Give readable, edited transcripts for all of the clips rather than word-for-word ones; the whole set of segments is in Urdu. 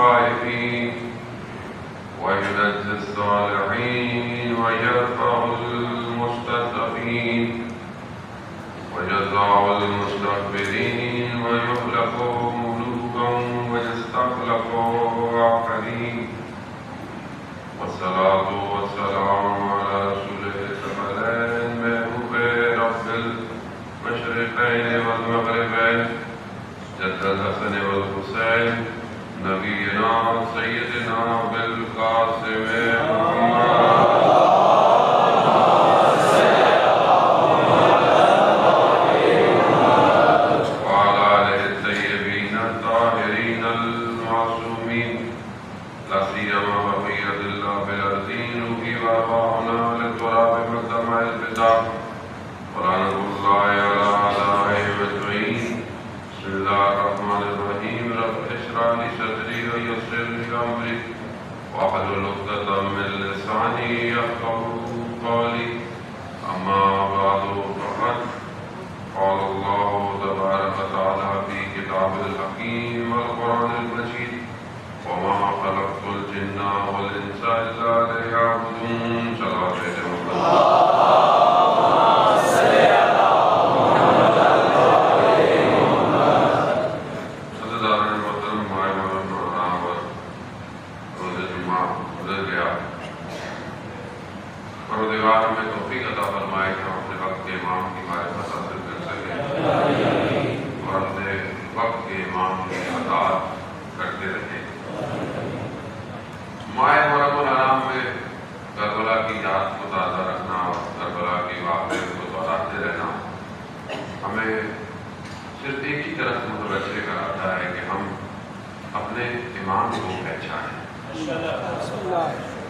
الخائفين وينجي الصالحين ويرفع المستضعفين ويجزع المستكبرين ويخلق ملوكا ويستخلف آخرين والصلاة والسلام على رسوله الثقلين محبوب رب المشرقين والمغربين جد الحسن والحسين نبينا سيدنا بالقاسم محمد واحلل عقدة من لساني يفقهوا قولي أما بعد فقد قال الله تبارك وتعالى في كتابه الحكيم والقرآن المجيد وما خلقت الجن والإنس إلا ليعبدون صلاة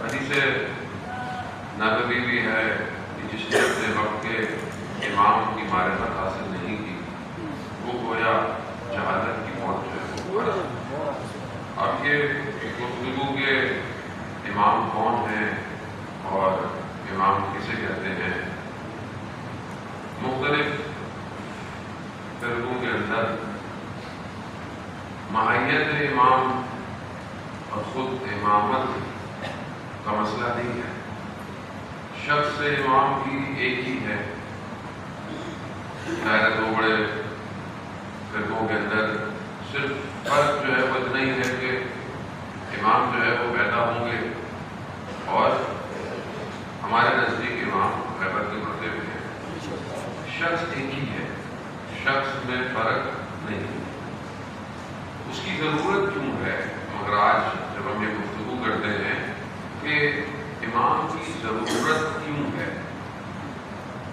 حدیث نبوی بھی ہے کہ جس نے اپنے وقت کے امام کی معرفت حاصل نہیں کی وہ گویا جہالت کی موت جو ہے وہ پڑا۔ اب یہ گفتگو کے امام کون ہیں اور امام کسے کہتے ہیں، مختلف فرقوں کے اندر ماہیت امام اور خود امامت کا مسئلہ نہیں ہے، شخص امام کی ایک ہی ہے۔ دو بڑے فرقوں کے اندر صرف فرق جو ہے وہ اتنا ہی ہے کہ امام جو ہے وہ پیدا ہوں گے اور ہمارے نزدیک امام غیبت کے مرتبے میں ہے، شخص ایک ہی ہے، شخص میں فرق نہیں۔ اس کی ضرورت کیوں ہے؟ مگر آج جب ہم یہ گفتگو کرتے ہیں کہ امام کی ضرورت کیوں ہے،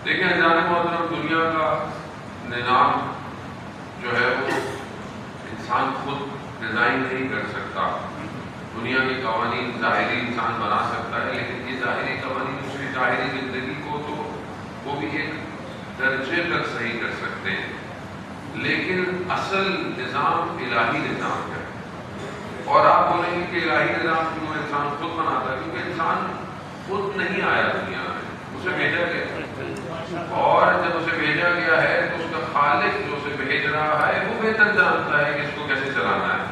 دیکھیں جان محترم، دنیا کا نظام جو ہے وہ انسان خود ڈیزائن نہیں کر سکتا۔ دنیا کے قوانین ظاہری انسان بنا سکتا ہے، لیکن یہ ظاہری قوانین اس کی ظاہری زندگی کو تو وہ بھی ایک درجے تک صحیح کر سکتے ہیں، لیکن اصل نظام الہی نظام ہے۔ اور آپ بولیں گے کہ الہی نظام کیوں انسان خود بناتا ہے؟ کیونکہ انسان خود نہیں آیا دنیا میں، اسے بھیجا گیا، اور جب اسے بھیجا گیا ہے تو اس کا خالق جو اسے بھیج رہا ہے وہ بہتر جانتا ہے کہ اس کو کیسے چلانا ہے۔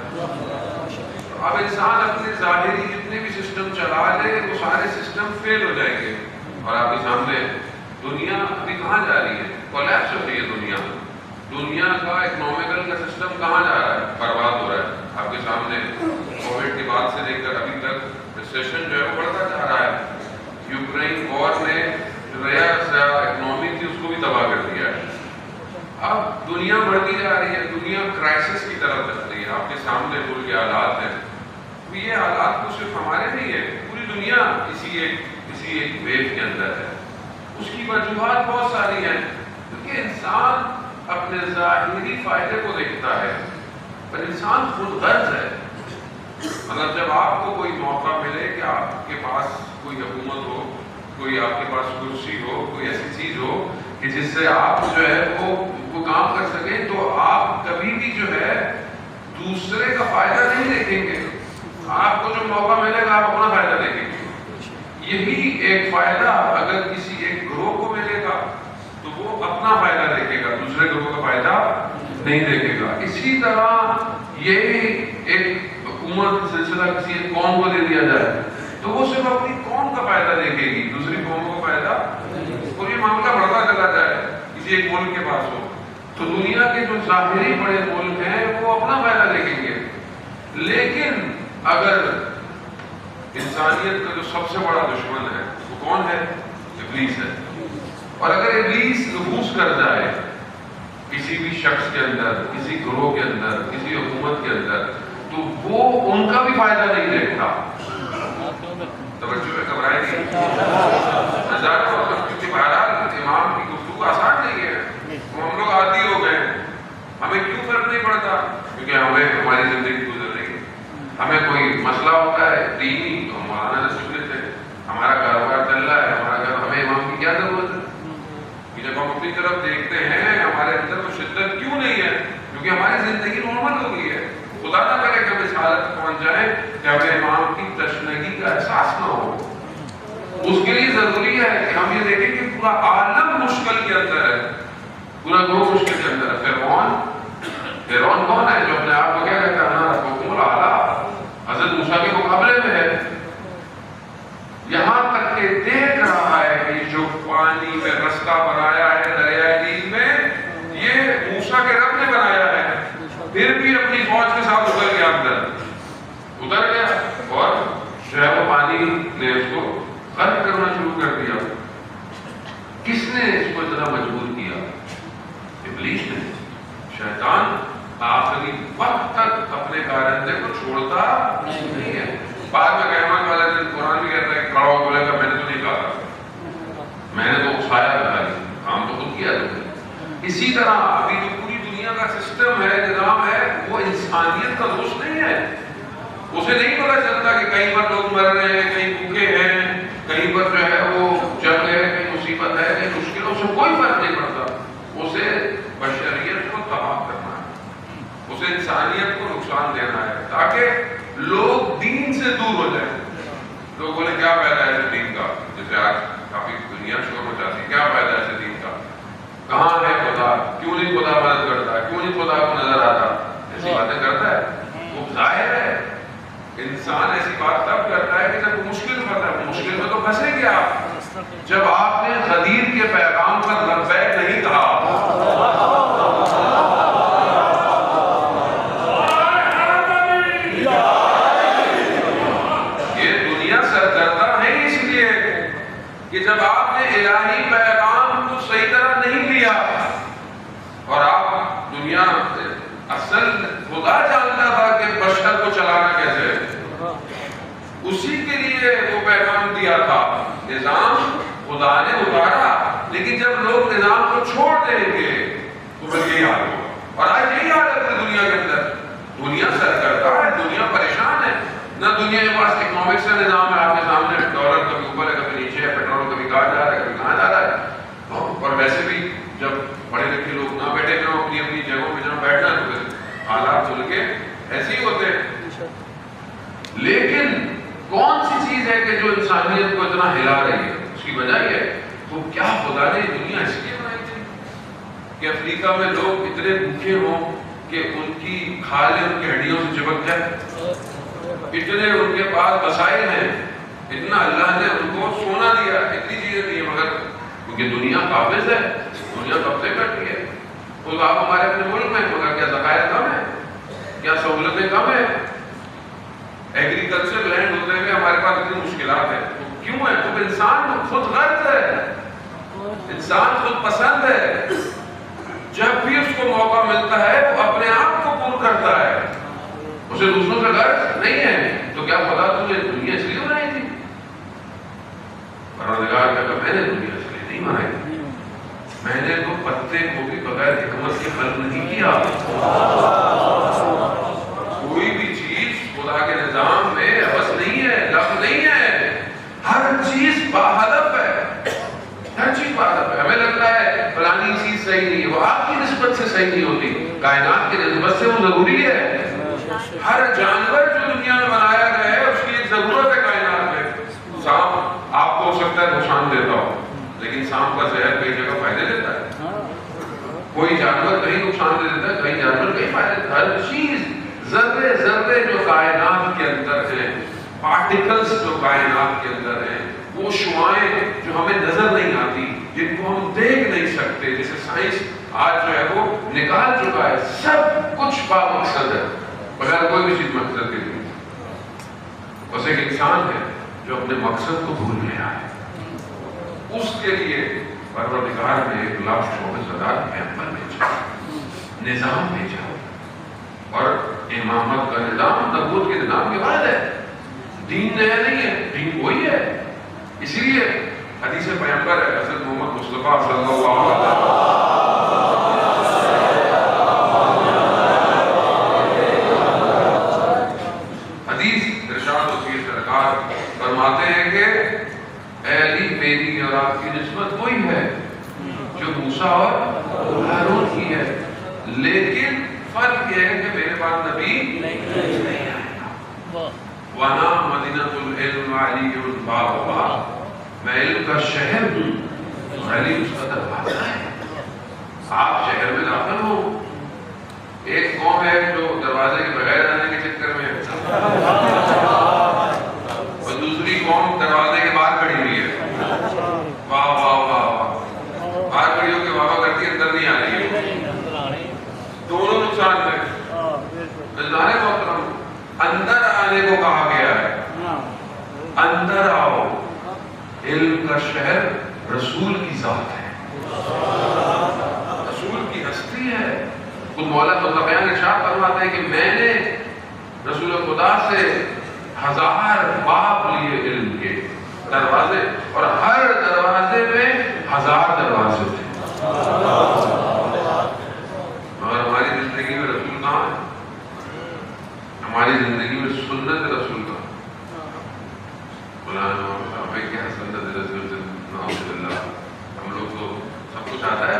اب انسان اپنے ظاہری جتنے بھی سسٹم چلا لے وہ سارے سسٹم فیل ہو جائیں گے، اور آپ کے سامنے دنیا ابھی کہاں جا رہی ہے؟ کولیپس ہو رہی ہے دنیا کا اکنامیکل کا سسٹم کہاں جا رہا ہے؟ برباد ہو رہا ہے۔ آپ کے سامنے کووڈ کے بعد سے لے کر ابھی تک ریسیشن جو ہے وہ بڑھتا جا رہا ہے۔ یوکرین وار نے جو نیا اکنامی تھی اس کو بھی تباہ کر دیا ہے۔ اب دنیا بڑھتی جا رہی ہے، دنیا کرائسس کی طرف چل رہی ہے۔ آپ کے سامنے ملک کے حالات ہیں، یہ حالات تو صرف ہمارے نہیں ہے، پوری دنیا کسی ایک ویو کے اندر ہے۔ اس کی وجوہات بہت ساری ہیں، کیونکہ انسان اپنے ظاہری فائدے کو دیکھتا ہے، پر انسان خود غرض ہے۔ مطلب جب آپ کو کوئی موقع ملے کہ آپ کے پاس کوئی حکومت ہو، کوئی آپ کے پاس کرسی ہو، کوئی ایسی چیز ہو کہ جس سے آپ جو ہے وہ کام کر سکیں، تو آپ کبھی بھی جو ہے دوسرے کا فائدہ نہیں دیکھیں گے۔ آپ کو جو موقع ملے گا آپ اپنا فائدہ دیکھیں گے۔ یہی ایک فائدہ اگر کسی ایک گروہ کو ملے گا تو وہ اپنا فائدہ دیکھے گا، دوسرے گروہ کا فائدہ نہیں دیکھے گا۔ اسی طرح یہ ایک حکومت سلسلہ کسی ایک قوم کو دے دیا جائے تو وہ صرف اپنی قوم کا فائدہ دیکھے گی، دوسری قوموں کا فائدہ، اور یہ معاملہ بڑھتا چلا جائے کسی ایک ملک کے پاس ہو تو دنیا کے جو ظاہری بڑے ملک ہیں وہ اپنا فائدہ دیکھیں گے، لیکن اگر انسانیت کا جو سب سے بڑا دشمن ہے وہ کون ہے؟ ابلیس ہے، اور اگر ابلیس نفوذ کر جائے کسی بھی شخص کے اندر، کسی گروہ کے اندر، کسی حکومت کے اندر، تو وہ ان کا بھی فائدہ نہیں دیکھتا۔ توجہ ہے، گھبرائے نہیں، کیونکہ بہرحال امام کی گفتگو آسان نہیں ہے، ہم لوگ عادی ہو گئے، ہمیں کیوں فرق نہیں پڑتا؟ کیونکہ ہماری زندگی گزر رہی ہے، ہمیں کوئی مسئلہ ہوتا ہے دینی تو مولانا سے سن لیتے ہیں، ہمارا کاروبار چل رہا ہے، ہمارا گھر، ہمیں امام کی کیا ضرورت ہے؟ جب ہم اپنی طرف دیکھتے ہیں ہمارے اندر وہ شدت کیوں نہیں ہے؟ کیونکہ ہماری زندگی نارمل ہو گئی ہے۔ خدا نہ کرے کہ ہم اس حالت کو پہنچ جائیں کہ ہمیں امام کی تشنگی کا احساس نہ ہو۔ اس کے لیے ضروری ہے کہ ہم یہ دیکھیں کہ پورا عالم مشکل کے اندر ہے، پورا گروہ مشکل کے اندر ہے۔ فرعون کون ہے جو اپنے آپ کو کیا کہتا ہے؟ انا ربکم الاعلی، حضرت موسیٰ کے مقابلے میں ہے، یہاں تک کہ دیکھ رہا ہے کہ جو پانی میں رستہ بنایا ہے دریائے نیل میں یہ موسیٰ کے رب نے بنایا ہے، پھر بھی اپنی فوج کے ساتھ اتر گیا اور جو ہے وہ پانی نے اس کو غرق کرنا شروع کر دیا۔ کس نے اس کو اتنا مجبور کیا؟ ابلیس نے۔ شیطان آخری وقت تک اپنے کارندے کو چھوڑتا نہیں ہے۔ بعد میں قیامت والے دن قرآن بھی کہتا ہے کہ کھڑا ہو بولے گا میں نے تو نہیں کہا، میں نے تو اکسایا تھا، کام تو خود کیا تھا۔ اسی طرح ابھی جو پوری دنیا کا سسٹم ہے، نظام ہے، وہ انسانیت کا دوست نہیں ہے۔ اسے نہیں پتا چلتا کہ کہیں پر لوگ مر رہے ہیں، کہیں بھوکے ہیں، کہیں پر جو ہے وہ جنگ ہے، کہیں مصیبت ہے، کہیں مشکل ہے، اسے کوئی فرق نہیں پڑتا۔ اسے بشریت کو تباہ کرنا ہے، اسے انسانیت کو نقصان دینا ہے تاکہ لوگ دین سے دور ہو جائیں۔ لوگ بولے کیا فائدہ ہے اس دین کا؟ جیسے آج کافی دنیا شور مچاتی ہے، کیا فائدہ ہے اس دین کا؟ کہاں ہے خدا؟ کیوں نہیں خدا مدد کرتا؟ کیوں نہیں خدا کو نظر آتا؟ ایسی باتیں کرتا ہے۔ وہ ظاہر ہے انسان ایسی بات تب کرتا ہے کہ جب مشکل پڑتا ہے۔ مشکل میں تو پھنسے گے آپ جب آپ نے غدیر کے پیغام پر لبیک نہیں کہا۔ کہ جب آپ نے الہی پیغام کو صحیح طرح نہیں لیا اور آپ دنیا اصل خدا جانتا تھا کہ بشر کو چلانا کیسے ہے، اسی کے لیے وہ پیغام دیا تھا۔ نظام خدا نے اتارا، لیکن جب لوگ نظام کو چھوڑ دیں گے تو پھر یہی حال ہوگا۔ اور آج یہی حالت ہے دنیا کے اندر، دنیا سرگردہ ہے، دنیا پریشان ہے، نہ دنیا کے پاس اکنامکس کا نظام ہے، آپ کے سامنے ڈالر کبھی اوپر ہے کبھی نیچے ہے، پیٹرول کبھی کہاں جا رہا ہے کبھی کہاں جا رہا ہے۔ اور ویسے بھی جب پڑھے لکھے لوگ نہ بیٹھے گا اپنی اپنی جگہوں پہ جہاں بیٹھنا ہے تو پھر حالات چل کے ایسے ہی ہوتے ہیں۔ لیکن کون سی چیز ہے کہ جو انسانیت کو اتنا ہلا رہی ہے؟ اس کی وجہ یہ ہے تو کیا خدا نے دنیا اس لیے بنائی تھی کہ افریقہ میں لوگ اتنے بھوکے ہوں کہ ان کی کھالیں ان کی ہڈیوں سے چپک جائے؟ اتنے ان کے پاس وسائل ہیں، اتنا اللہ نے ان کو سونا دیا، اتنی چیزیں دی، مگر کیونکہ دنیا قابض ہے، دنیا قبضے کرتی ہے۔ تو آپ ہمارے اپنے ملک میں، مگر کیا ذخائر کم ہے، کیا سہولتیں کم ہیں؟ ایگریکلچر لینڈ ہوتے ہوئے ہمارے پاس اتنی مشکلات ہیں، تو کیوں ہے؟ تو انسان خود غرض ہے، انسان خود پسند ہے، جب بھی اس کو موقع ملتا ہے وہ اپنے آپ کو پور کرتا ہے، اسے دوسروں سے غرض نہیں ہے۔ تو کیا خدا تجھے دنیا اس لیے بنائی تھی؟ پروردگار کہتا میں نے دنیا اس لیے نہیں بنائی تھی، میں نے تو پتے کو بھی بغیر حکمت کے خلق نہیں کیا۔ کوئی بھی چیز خدا کے نظام میں عبث نہیں ہے، لفظ نہیں ہے، ہر چیز باہدف ہے، ہر چیز باہدف ہے۔ ہمیں لگتا ہے فلانی چیز صحیح نہیں ہے، وہ آپ کی نسبت سے صحیح نہیں ہوتی، کائنات کی نسبت سے وہ ضروری ہے۔ ہر جانور جو دنیا میں بنایا گیا ہے اس کی ایک ضرورت ہے کائنات میں۔ سانپ آپ کو ہو سکتا ہے نقصان دیتا ہو، لیکن سانپ کا زہر کئی جگہ فائدے دیتا ہے۔ کوئی جانور کہیں نقصان دے دیتا ہے، کئی جانور کہیں فائدے دیتا ہے۔ ہر چیز ذرے ذرے جو کائنات کے اندر ہیں، پارٹیکلز جو کائنات کے اندر ہیں، وہ شعاعیں جو ہمیں نظر نہیں آتی، جن کو ہم دیکھ نہیں سکتے، جسے سائنس آج جو ہے وہ نکال چکا ہے، سب کچھ با مقصد ہے، بغیر کوئی بھی چیز مقصد کے لیے۔ بس ایک انسان ہے جو اپنے مقصد کو بھول گیا ہے، اس کے لیے پروردگار نے 1,24,000 پیغمبر بھیجا، نظام بھیجا، اور امامت کا نظام نبوت کے نظام کے بعد ہے، دین نیا نہیں ہے، دین وہی ہے۔ اسی لیے حدیث پیغمبر ہے حضرت محمد مصطفیٰ صلی اللہ علیہ وسلم، حدیث ارشاد ہوتی ہے، سرکار فرماتے ہیں کہ اے علی، میری اور آپ کی نسبت وہی ہے جو موسیٰ اور ہارون کی ہے، لیکن فرق یہ ہے کہ میرے پاس نبی نہیں آئے گا۔ وَأَنَا مَدِينَةُ الْعِلْمِ وَعَلِيٌّ بَابُهَا، میں علم کا شہر ہوں اور علی اس کا دروازہ ہے۔ آپ شہر میں داخل ہو، ایک قوم ہے جو دروازے کے بغیر آنے کے چکر میں ہے، اور دوسری قوم دروازے کے باہر کھڑی ہوئی ہے۔ واہ واہ واہ واہ، باہر کھڑی ہو کے واہ واہ کرتی ہے، اندر نہیں آ رہی ہے، دونوں نقصان میں۔ اللہ محترم، اندر آنے کو کہا گیا ہے، اندر آؤ، علم کا شہر رسول کی ذات ہے، رسول کی ہستی ہے۔ خود مولا متقیان ارشاد فرماتے ہیں کہ میں نے رسول خدا سے 1000 باب لیے علم کے دروازے، اور ہر دروازے میں 1000 دروازے تھے، مگر ہماری زندگی میں رسول کہاں ہے؟ ہماری زندگی میں سنت رسول کا ہم لوگ تو سب کچھ آتا ہے،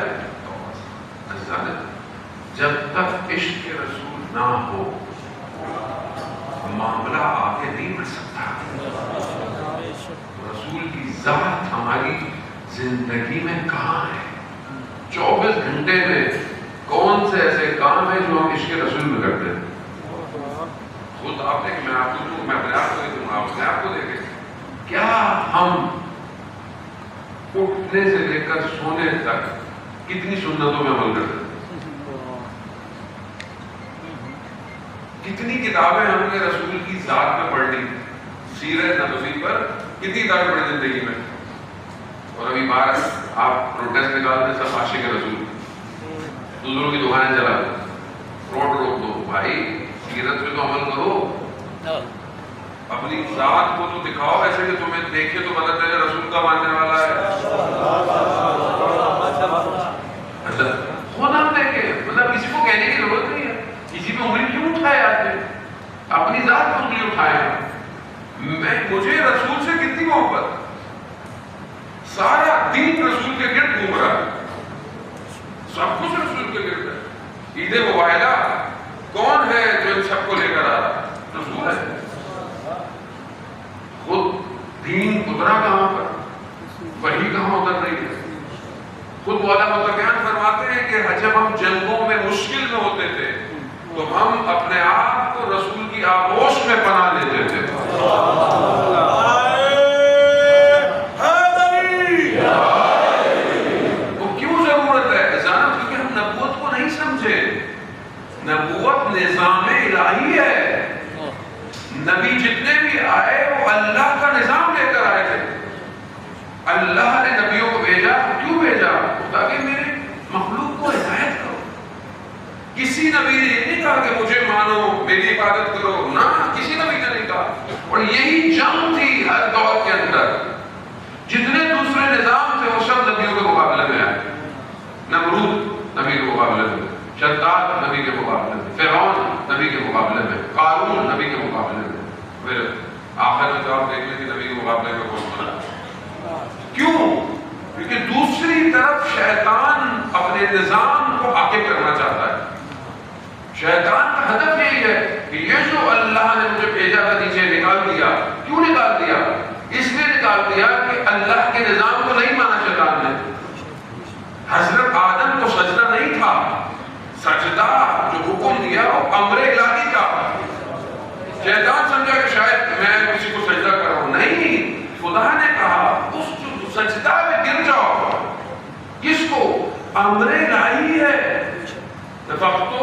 جب تک عشق رسول نہ ہو معاملہ آگے نہیں بڑھ سکتا۔ رسول کی ذات ہماری زندگی میں کہاں ہے؟ 24 گھنٹے میں کون سے ایسے کام ہیں جو ہم عشق رسول میں کرتے ہیں؟ خود آپ دیکھیں، میں آپ کو دوں، میں اپنے آپ کو دوں، آپ اپنے آپ کو دیکھیں، کیا ہم اٹھنے سے لے کر سونے تک کتنی سنتوں میں عمل کرتے ہیں؟ کتنی کتابیں ہم نے رسول کی ذات میں پڑھ لی، سیرت نبوی پر کتنی کتابیں پڑھی زندگی میں؟ اور ابھی باہر آپ پروٹیسٹ نکالتے سب عاشق رسول، دوسروں کی دکانیں چلا دو، روڈ روک دو، بھائی سیرت پہ تو عمل کرو، اپنی ذات کو تو دکھاؤ ایسے کہ تمہیں دیکھے تو پتہ چلے رسول کا ماننے والا ہے۔ خود ہم دیکھیں، مطلب کسی کو کہنے کی ضرورت نہیں ہے، کسی پہ انگلی کیوں اٹھائے آدمی؟ اپنی ذات کو انگلی اٹھائے، مجھے رسول سے کتنی محبت، سارا دین رسول کے گرد گھوم رہا ہے، سب کچھ رسول کے گرد ہے۔ عید مباہلہ کون ہے جو ان سب کو لے کر آ رہا ہے؟ رسول ہے۔ خود دین اترا کہاں پر، وحی کہاں اتر رہی ہے؟ خود مولا متقیان فرماتے ہیں کہ جب ہم جنگوں میں مشکل میں ہوتے تھے تو ہم اپنے آپ کو رسول کی آغوش میں پناہ لیتے تھے۔ وہ کیوں ضرورت ہے؟ کیونکہ ہم نبوت کو نہیں سمجھے۔ نبوت نظام الہی ہے، نبی جتنے بھی آئے وہ اللہ کا نظام لے کر آئے تھے۔ اللہ نے نبیوں کو بھیجا، کیوں بھیجا؟ تاکہ میرے مخلوق کو ہدایت کرو۔ کسی نبی نے یہ نہیں کہا کہ مجھے مانو، میری عبادت کرو، نہ، کسی نبی نے نہیں کہا۔ اور یہی جنگ تھی ہر دور کے اندر، جتنے دوسرے نظام تھے وہ سب نبیوں کے مقابلے میں آئے۔ نمرود نبی کے مقابلے میں، شداد نبی کے مقابلے میں، فرعون نبی کے مقابلے میں، قارون نبی کے مقابلے میں، پھر آخر میں تو آپ دیکھ لیں کہ نبی کے مقابلے میں کون بنا۔ کیوں؟ کیونکہ دوسری طرف شیطان اپنے نظام کو حاکم کرنا چاہتا ہے۔ شیطان کا ہدف یہی ہے کہ یہ جو اللہ نے مجھے بھیجا تھا نیچے نکال دیا۔ کیوں نکال دیا؟ اس لیے نکال دیا کہ اللہ کے نظام کو نہیں مانا شیطان نے۔ حضرت آدم کو سجدہ نہیں تھا، سجدہ جو حکم دیا وہ امر الہی کا، شیطان سمجھا کہ شاید میں کسی کو سجدہ کر رہا ہوں. نہیں، خدا نے کہا اس جو سجدہ میں گر جاؤ. کس کو؟ امر الہی ہے. تو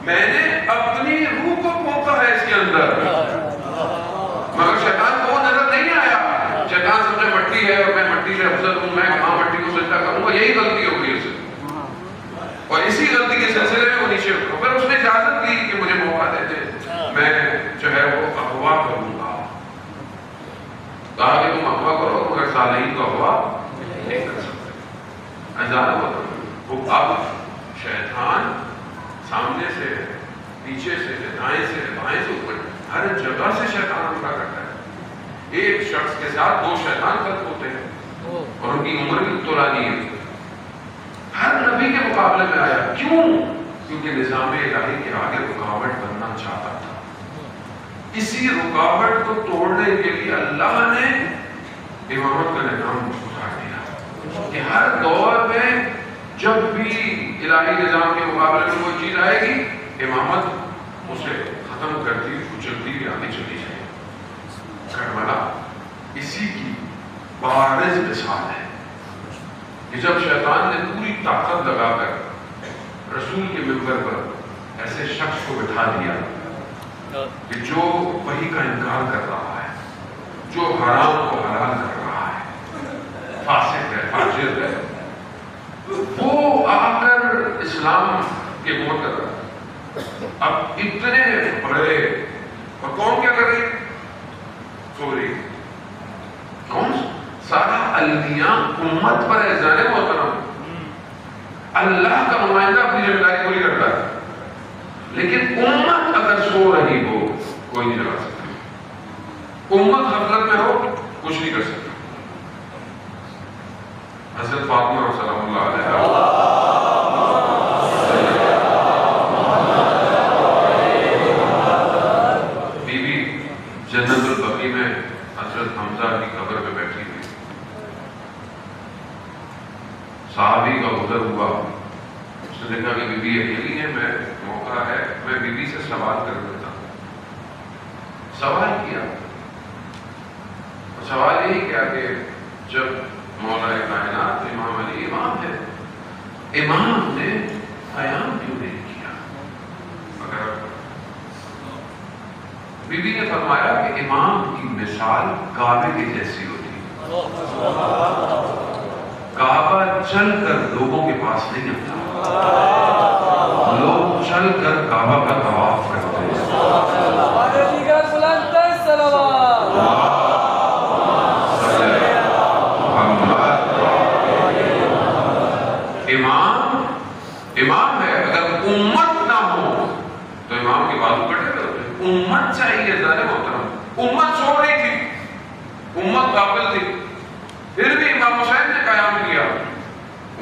میں نے اپنی روح کو پھونکا ہے اس کے اندر. مگر شیطان کو وہ نظر نہیں آیا. شیطان سمجھا مٹی ہے اور میں مٹی سے افضل ہوں، میں کہاں مٹی کو سجدہ کروں گا. یہی غلطی ہو گئی اسے، اور اسی غلطی کے سلسلے میں وہ نیچے اترا. پھر اس نے اجازت دی کہ مجھے موقع دے دے، میں جو ہے وہ اغوا کروں گا. کہا کہ تم اغوا کرو مگر صالحین کو اغوا نہیں کر سکتے. وہ اب شیطان سامنے سے، پیچھے سے، دائیں سے، بائیں سے، اوپر ہر جگہ سے شیطان حملہ کرتا ہے. ایک شخص کے ساتھ دو شیطان خلق ہوتے ہیں اور ان کی عمر بھی طولانی ہے. ہر نبی کے مقابلے میں آیا. کیوں؟ کیونکہ نظام الہی کے آگے رکاوٹ بننا چاہتا تھا. اسی رکاوٹ کو توڑنے کے لیے اللہ نے امامت کا نظام اتار دیا کہ ہر دور میں جب بھی الہی نظام کے مقابلے میں کوئی چیز آئے گی، امامت اسے ختم کرتی، کچلتی ہوئی آگے چلی جائے. کربلا اسی کی بارز مثال ہے کہ جب شیطان نے پوری طاقت لگا کر رسول کے منبر پر ایسے شخص کو بٹھا دیا کہ جو وحی کا انکار کر رہا ہے، جو حرام کو حلال کر رہا ہے، فاسق ہے، فاجر ہے، وہ آ کر اسلام کے ووٹ کر رہا ہے. اب اتنے بڑے، اور کون کیا کر رہی؟ سوری کون؟ سارا المیاں امت پر احسان محترم. اللہ کا نمائندہ اپنی ذمہ داری پوری کرتا ہے، لیکن امت اگر سو رہی ہو کوئی نہیں لگا سکتا. امت غفلت میں ہو کچھ نہیں کر سکتا. حضرت فاطمہ سلام اللہ علیہ بی بی جنت البقیع میں حضرت حمزہ کی قبر پہ بیٹھی ہوئی. صحابی کا گزر ہوا، اس نے دیکھا کہ بی بی اکیلی ہے، میں موقع ہے میں بی بی سے سوال کر دیتا ہوں. سوال کیا، سوال یہی کیا کہ جب مولا کائنات امام علی امام ہے، امام نے قیام کیوں نہیں کیا؟ اگر بی بی نے فرمایا کہ امام کی مثال کعبے کی جیسی ہوتی ہے. کعبہ چل کر لوگوں کے پاس نہیں آتا، لوگ چل کر کعبہ کا طواف کرتے ہیں. امام ہے. اگر امت نہ ہو تو امام کے بازو کٹے ہوتے. امت چاہیے ذرا محترم. امت سو رہی تھی، امت غافل تھی، پھر بھی امام حسین نے قیام کیا.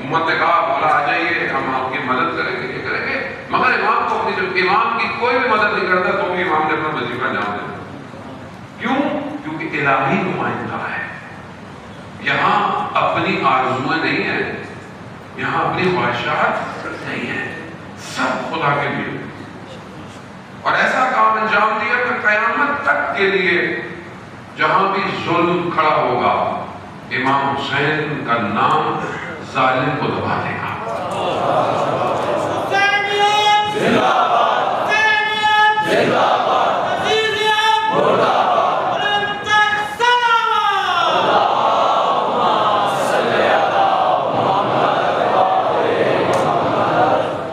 امت نے کہا مولا آ جائیے، ہم آپ کی مدد کریں گے، یہ کریں گے. مگر امام کو اپنی، جب امام کی کوئی بھی مدد نہیں کرتا تو بھی امام نے اپنا وظیفہ انجام دیا. کیوں؟ کیونکہ الہی نمائندہ ہے. یہاں اپنی آرزویں نہیں ہیں، یہاں اپنی خواہشات نہیں ہیں، سب خدا کے لیے. اور ایسا کام انجام دیا کہ قیامت تک کے لیے جہاں بھی ظلم کھڑا ہوگا، امام حسین کا نام ظالم کو دبا دے گا.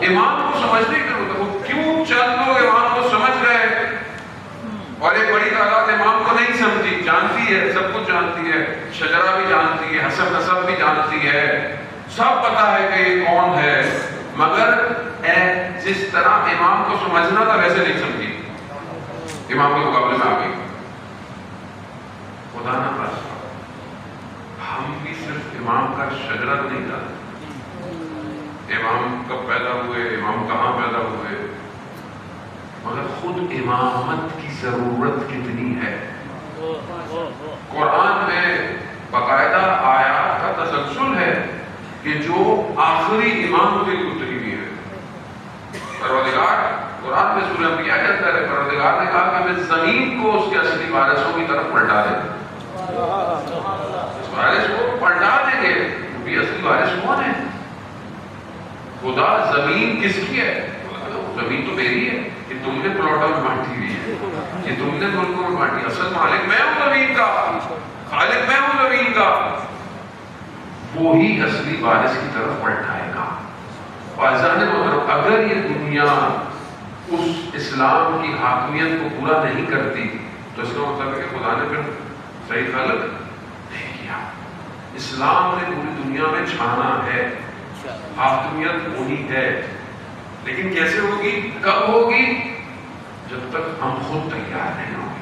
امام کو سمجھنے کی ضرورت ہے. وہ کیوں چند لوگ امام کو سمجھ گئے اور ایک بڑی تعداد امام کو نہیں سمجھی؟ جانتی ہے، سب کچھ جانتی ہے، شجرہ بھی جانتی ہے، حسب نسب بھی جانتی ہے، سب پتا ہے کہ یہ کون ہے، مگر جس طرح امام کو سمجھنا تھا ویسے نہیں سمجھی. امام کے مقابلے میں آ گئی. خدا نہ خاصہ ہم بھی صرف امام کا شجرہ نہیں جانتے. امام کب پیدا ہوئے، امام کہاں پیدا ہوئے، مگر خود امامت کی ضرورت کتنی ہے. قرآن میں باقاعدہ آیات کا تسلسل ہے کہ جو آخری امام کے لیے اتری ہوئی ہے. پروردگار قرآن میں سورہ انبیاء کے اندر ہے، پروردگار نے کہا کہ میں زمین کو اس کے اصلی وارثوں کی طرف پلٹا دیں گے، اس وارث کو پلٹا دیں گے، کیونکہ اصلی وارث کون ہے؟ خدا۔ زمین کس کی ہے؟ زمین تو میری ہے، کہ تم نے پلاٹوں میں بانٹی ہوئی ہے، کہ تم نے ملکوں میں بانٹی، اصل مالک میں ہوں زمین کا، خالق میں ہوں زمین کا۔ وہی اصلی وارث کی طرف پلٹائے گا۔ اگر یہ دنیا اس اسلام کی حاکمیت کو پورا نہیں کرتی تو اس کا مطلب ہے کہ خدا نے پھر صحیح خلق نہیں کیا۔ اسلام نے پوری دنیا میں چھانا ہے، حاکمیت ہونی ہے، لیکن کیسے ہوگی؟ کب ہوگی؟ جب تک ہم خود تیار نہیں ہوں گے،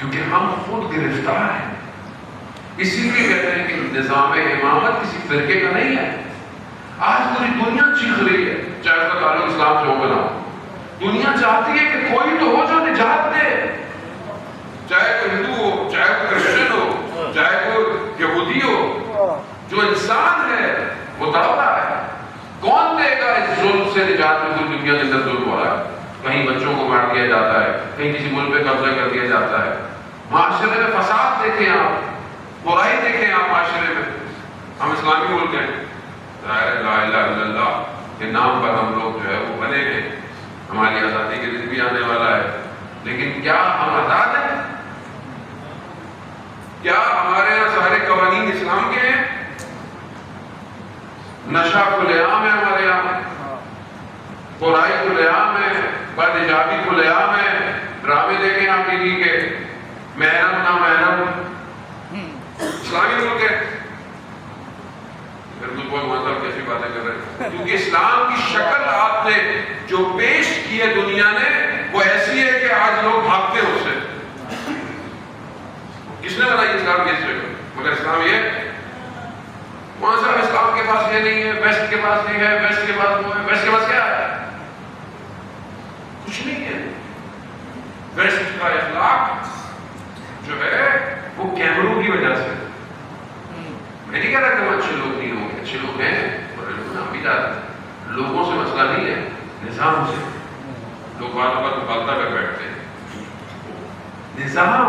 کیونکہ ہم خود گرفتار ہیں۔ اسی لیے کہتے ہیں کہ نظام امامت کسی فرقے کا نہیں ہے۔ آج پوری دنیا چیخ رہی ہے، چاہے اس کا تعلق اسلام سے ہو بنا، دنیا چاہتی ہے کہ کوئی تو ہو جو نجات دے، چاہے کوئی ہندو ہو، چاہے کوئی کرسچن ہو، چاہے کوئی یہودی ہو، جو انسان ہے وہ تڑپتا ہے۔ کون دے گا اس ظلم سے نجات میں؟ پوری دنیا کے اندر ظلم ہو رہا ہے، کہیں بچوں کو مار دیا جاتا ہے، کہیں کسی ملک پہ قبضہ کر دیا جاتا ہے، معاشرے میں فساد دیکھیں آپ، برائی دیکھیں آپ معاشرے میں۔ ہم اسلامی ملک ہیں، لا الہ الا اللہ کے نام پر ہم لوگ جو ہے وہ بنے ہیں، ہماری آزادی کے دن بھی آنے والا ہے، لیکن کیا ہم آزاد ہیں؟ کیا ہمارے یہاں سارے قوانین اسلام کے ہیں؟ نشہ کھلے عام ہے ہمارے یہاں، برائی کھلے عام ہے، بد حجابی کھلے عام ہے، ڈرامے دیکھیں آپ ٹی وی کے، محرم نہ محرم، اسلامی ملک ہے۔ پھر کچھ بہت مطلب کیسی باتیں کر رہے ہیں، کیونکہ اسلام کی شکل آپ نے جو پیش کی ہے دنیا نے وہ ایسی ہے کہ آج لوگ بھاگتے ہیں اس سے۔ کس نے بنائی اسلام کی شکل؟ مگر اسلام یہ وہاں صاحب اسلام کے پاس یہ نہیں ہے، ویسٹ کے پاس نہیں ہے، ویسٹ کے پاس وہ ہے، ویسٹ کے پاس کیا ہے؟ کچھ نہیں ہے۔ ویسٹ کا اخلاق جو ہے وہ کیمروں کی وجہ سے، میں نہیں کہہ رہا کہ وہ اچھے لوگ نہیں ہوں گے، اچھے لوگ ہیں، اور ہم بھی جاتے ہیں، لوگوں سے مسئلہ نہیں ہے، نظام سے۔ لوگ بات پر مغالطہ کر بیٹھتے ہیں، نظام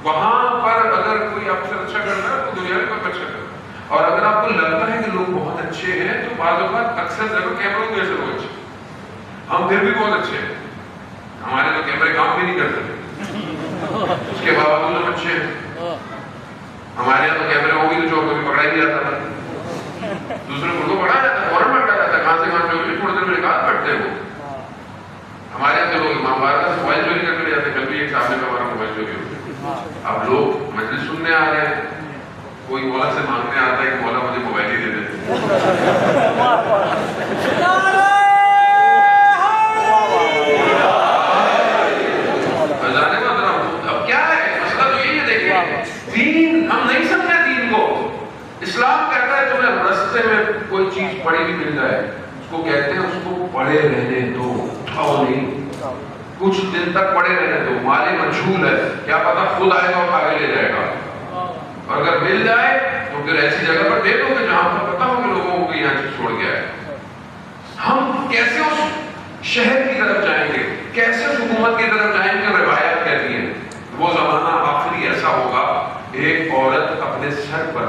وہاں پر اگر کوئی آپ سے اچھا کرنا ہے تو دنیا میں کوئی اچھا کرنا ہے، اور اگر آپ کو لگتا ہے کہ لوگ بہت اچھے ہیں تو بعض اوقات اکثر جگہ کیمروں کی وجہ سے لوگ اچھے، ہم پھر بھی بہت اچھے ہیں، ہمارے تو کیمرے کام بھی نہیں کرتے، اس کے باوجود ہم اچھے ہیں۔ ہمارے یہاں تو کیمرے ہوگی تو چور کو بھی پکڑا ہی جاتا تھا، دوسرے کو پکڑا جاتا ہے، فوراً پکڑا جاتا ہے، کہاں سے کہاں چوری، تھوڑی دیر میں نکال پڑتے ہیں وہ۔ ہمارے یہاں تو لوگ امام بارگاہ سے موبائل چوری کر کے جاتے ہیں، کل بھی ایک صاحب نے ہمارا موبائل چوری ہو گیا۔ اب لوگ مجلس سننے آ رہے ہیں، کوئی مولا سے مانگنے آتا ہے کہ مولا مجھے موبائل ہی دے دے۔ اب کیا ہے مسئلہ؟ تو یہی ہے، دیکھیں دین ہم نہیں سمجھے دین کو۔ اسلام کہتا ہے تمہیں رستے میں کوئی چیز پڑی بھی مل جائے، اس کو کہتے ہیں اس کو پڑے رہنے دو، اٹھاؤ نہیں، کچھ دن تک پڑے رہنے دو، مال مجھول ہے، کیا پتا خود آئے گا اور کھا کے لے جائے گا، اور اگر مل جائے تو پھر ایسی جگہ پر دے دو گے جہاں پر پتا ہو کہ لوگوں کو یہاں چیز چھوڑ گیا ہے۔ ہم کیسے اس شہر کی طرف جائیں گے، کیسے اس حکومت کی طرف جائیں گے؟ روایت کہتی ہے وہ زمانہ آخری ایسا ہوگا، ایک عورت اپنے سر پر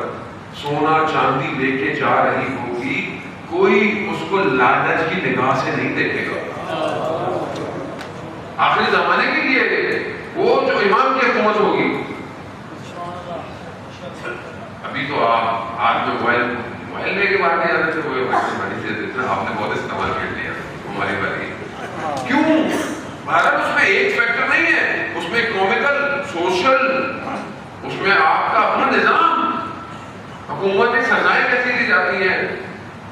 سونا چاندی لے کے جا رہی ہوگی، کوئی اس کو لالچ کی نگاہ سے نہیں دیکھے گا۔ آخری زمانے کے لیے وہ جو امام کی حکومت ہوگی۔ ابھی تو آپ ہاتھ میں موبائل لے کے باہر نہیں آتے تھے، وہ آپ نے بہت استعمال کر لیا ہماری باری۔ کیوں؟ بھارت اس میں ایک فیکٹر نہیں ہے، اس میں اکنامیکل، سوشل، اس میں آپ کا اپنا نظام، حکومت سزائیں کیسی دی جاتی ہیں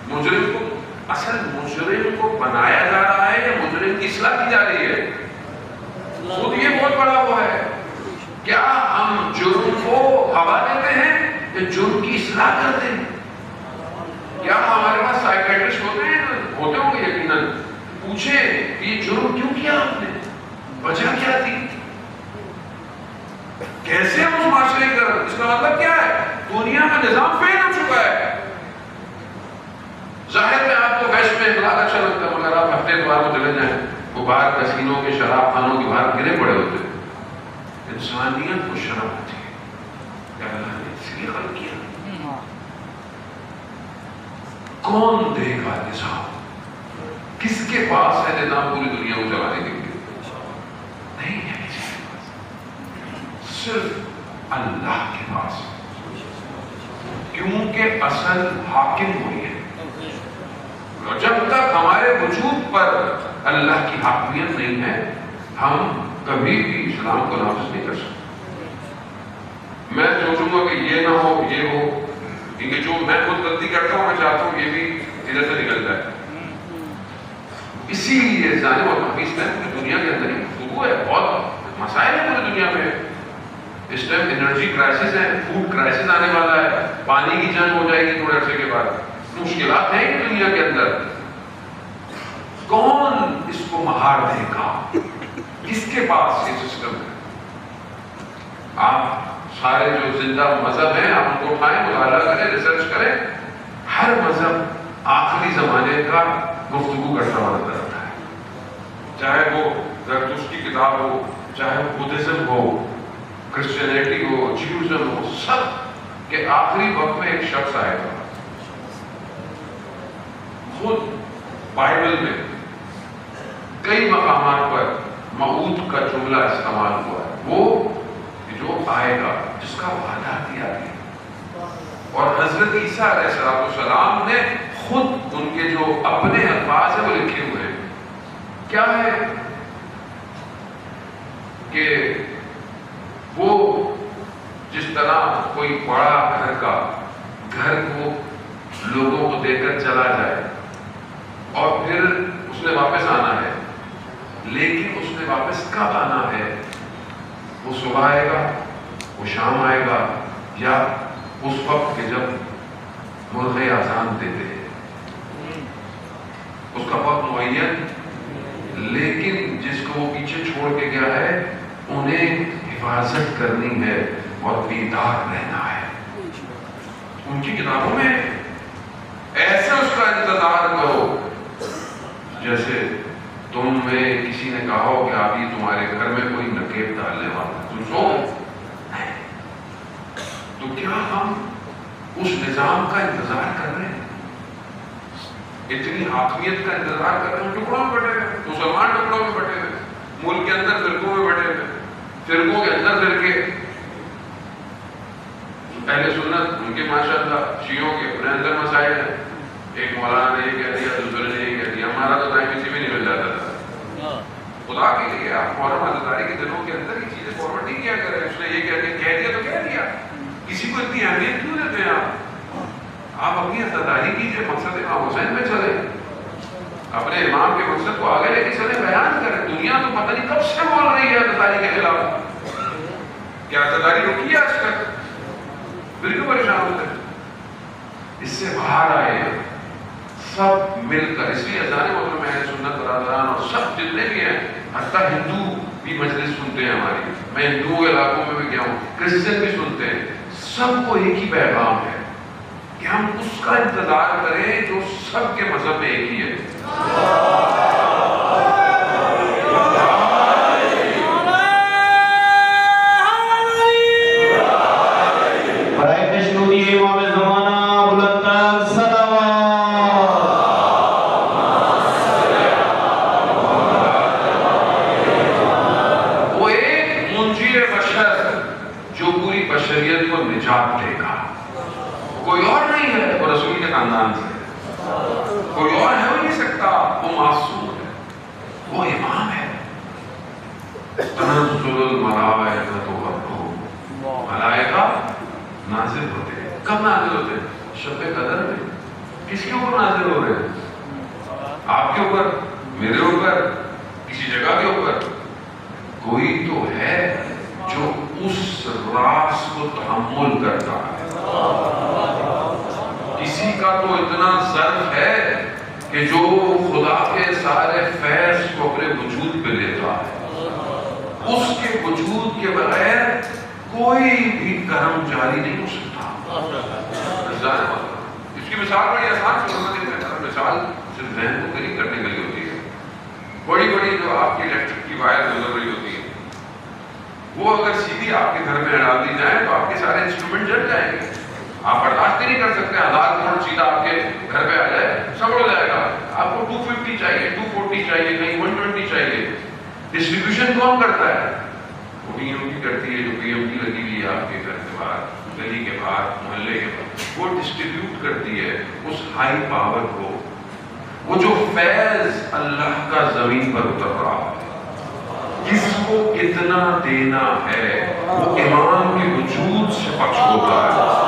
مجرم کو۔ اصل مجرم کو بنایا جا رہا ہے یا مجرم کی اصلاح کی جا رہی ہے؟ خود یہ بہت بڑا وہ ہے، کیا ہم جرم کو ہوا دیتے ہیں یا جرم کی اصلاح کرتے ہیں؟ کیا ہمارے پاس سائیکیٹرسٹ ہوتے ہیں؟ ہوتے ہوں گے یقیناً، پوچھیں کہ یہ جرم کیوں کیا آپ نے، وجہ کیا تھی، کیسے ہم اس معاشرے کی طرف؟ اس کا مطلب کیا ہے؟ دنیا میں نظام فیل ہو چکا ہے، ظاہر میں آپ کو ویسٹ میں اخلاق اچھا لگتا ہے، مگر آپ ہفتے اتوار کو چلے جائیں، وہ باہر کسینوں کے شراب خانوں کے باہر گرے پڑے ہوتے ہیں۔ انسانیت کو شرم آتی ہے کہ اللہ نے اس لیے خلق کیا۔ کون دے گا نظام؟ کس کے پاس ہے نظام پوری دنیا کو چلانے کے لیے؟ نہیں ہے کسی کے پاس، صرف اللہ کے پاس، کیونکہ اصل حاکم ہوئی ہے۔ اور جب تک ہمارے وجود پر اللہ کی حاکمیت نہیں ہے، ہم کبھی بھی اسلام کو نافذ نہیں کر سکتے۔ میں سوچوں گا کہ یہ نہ ہو، یہ ہو، کیونکہ جو میں خود غلطی کرتا ہوں میں چاہتا ہوں یہ بھی ادھر سے نکل جائے۔ اسی لیے ظالم اور حفیظ میں پوری دنیا کے اندر ہی گفتگو ہے، بہت مسائل ہیں پوری دنیا میں۔ اس ٹائم انرجی کرائسس ہے، فوڈ کرائسس آنے والا ہے، پانی کی جنگ ہو جائے گی تھوڑے عرصے کے بعد، مشکلات ہیں دنیا کے اندر۔ کون اس کو مہار دے گا؟ کس کے پاس یہ سسٹم ہے؟ آپ سارے جو زندہ مذہب ہیں آپ ان کو اٹھائیں، مطالعہ کریں، ریسرچ کریں، ہر مذہب آخری زمانے کا گفتگو کرتا ہوا نظر آتا ہے، چاہے وہ زرتشت کی کتاب ہو، چاہے وہ بدھزم ہو، کرسچینٹی ہو، جیوزم ہو، سب کہ آخری وقت میں ایک شخص آئے گا۔ خود بائبل میں کئی مقامات پر موعود کا جملہ استعمال ہوا ہے، وہ جو آئے گا جس کا وعدہ دیا گیا، اور حضرت عیسیٰ علیہ السلام نے خود ان کے جو اپنے الفاظ ہیں وہ لکھے ہوئے ہیں۔ کیا ہے کہ وہ جس طرح کوئی بڑا گھر کو لوگوں کو دے کر چلا جائے اور پھر اس نے واپس آنا ہے، لیکن اس نے واپس کب آنا ہے؟ وہ صبح آئے گا، وہ شام آئے گا، یا اس وقت کہ جب مرغے اذان دیتے ہیں؟ اس کا وقت معین، لیکن جس کو وہ پیچھے چھوڑ کے گیا ہے انہیں حفاظت کرنی ہے اور بیدار رہنا ہے۔ ان کی کتابوں میں ایسے اس کا انتظار کرو جیسے تم میں کسی نے کہا ہو کہ ابھی تمہارے گھر میں کوئی نکیب ڈالنے والا، تم سو گئے۔ تو کیا ہم اس نظام کا انتظار کر رہے ہیں؟ اتنی حاکمیت کا انتظار کر رہے ہیں؟ ٹکڑوں میں بٹے ہوئے مسلمان، ٹکڑوں میں بٹے ہوئے، ملک کے اندر فرقوں میں بٹے ہوئے، فرقوں کے اندر فرقے، اہل سنت ان کے ماشاءاللہ، شیعوں کے اپنے اندر مسائل ہیں، ایک مولانا نے یہ کہہ دیا، دوسرے نے یہ کہہ دیا، ہمارا تو ٹائم کسی بھی نہیں مل جاتا تھا۔ خدا کے لیے آپ محرم عزاداری کے دنوں کے اندر یہ چیزیں فارورڈ نہیں کیا کریں، اس نے یہ کہہ دیا تو کہہ دیا، کسی کو اتنی اہمیت کیوں دیتے ہیں آپ اپنی عزاداری کیجیے، مقصد امام حسین میں چلے، اپنے امام کے مقصد کو آگے لے کے چلے، بیان کریں۔ دنیا تو پتہ نہیں کب سے بول رہی ہے عزاداری کے خلاف، کیا عزاداری رکی ہے آج تک؟ پھر کیوں پریشان ہوتے ہیں؟ اس سے باہر آئے سب مل کر، اس لیے اذان محترم اہل سنت برادران اور سب جتنے بھی ہیں، حتیٰ ہندو بھی مجلس سنتے ہیں ہماری، میں ہندوؤں کے علاقوں میں بھی گیا ہوں، کرسچن بھی سنتے ہیں، سب کو ایک ہی پیغام ہے کہ ہم اس کا انتظار کریں جو سب کے مذہب میں ایک ہی ہے۔ دے گا، کوئی اور نہیں ہے، وہ رسول کے خاندان سے، کوئی اور ہے ہو نہیں سکتا، وہ معصوم ہے، وہ امام ہے۔ تنزل الملائکۃ والروح، ملائکہ نازل ہوتے ہیں، کب نازل ہوتے ہیں؟ شب قدر میں۔ کس کے اوپر نازل ہو رہے ہیں؟ آپ کے اوپر، میرے اوپر، کسی جگہ کے اوپر؟ کوئی تو ہے جو اس راز کو تحمل کرتا ہے، کسی کا تو اتنا ظرف ہے کہ جو خدا کے سارے فیض کو اپنے وجود پہ لیتا ہے، اس کے وجود کے بغیر کوئی بھی کرم جاری نہیں ہو سکتا۔ اس کی مثال بڑی آسان مثال صرف ذہن کو قریب کرنے کے لیے ہوتی ہے. بڑی بڑی جو آپ کی الیکٹرک کی وائر گزر رہی ہوتی ہے وہ اگر سیدھی آپ کے گھر میں ڈال دی جائے تو آپ کے سارے انسٹرومنٹ جل جائیں گے. آپ برداشت نہیں کر سکتے 1000 کروڑ سیدھا آپ کے گھر پہ آ جائے, سب ہو جائے گا. آپ کو 250 چاہیے, 240 چاہیے, کہیں 120 چاہیے. ڈسٹریبیوشن کون کرتا ہے؟ وہ پی ایم کی کرتی ہے, جو پی ایم کی لگی ہوئی ہے آپ کے گھر کے باہر, گلی کے باہر, محلے کے باہر, وہ ڈسٹریبیوٹ کرتی ہے اس ہائی پاور کو. وہ جو فیض اللہ کا زمین پر اتر رہا ہے, کس کو کتنا دینا ہے, وہ امام کے وجود سے پخش ہوتا ہے.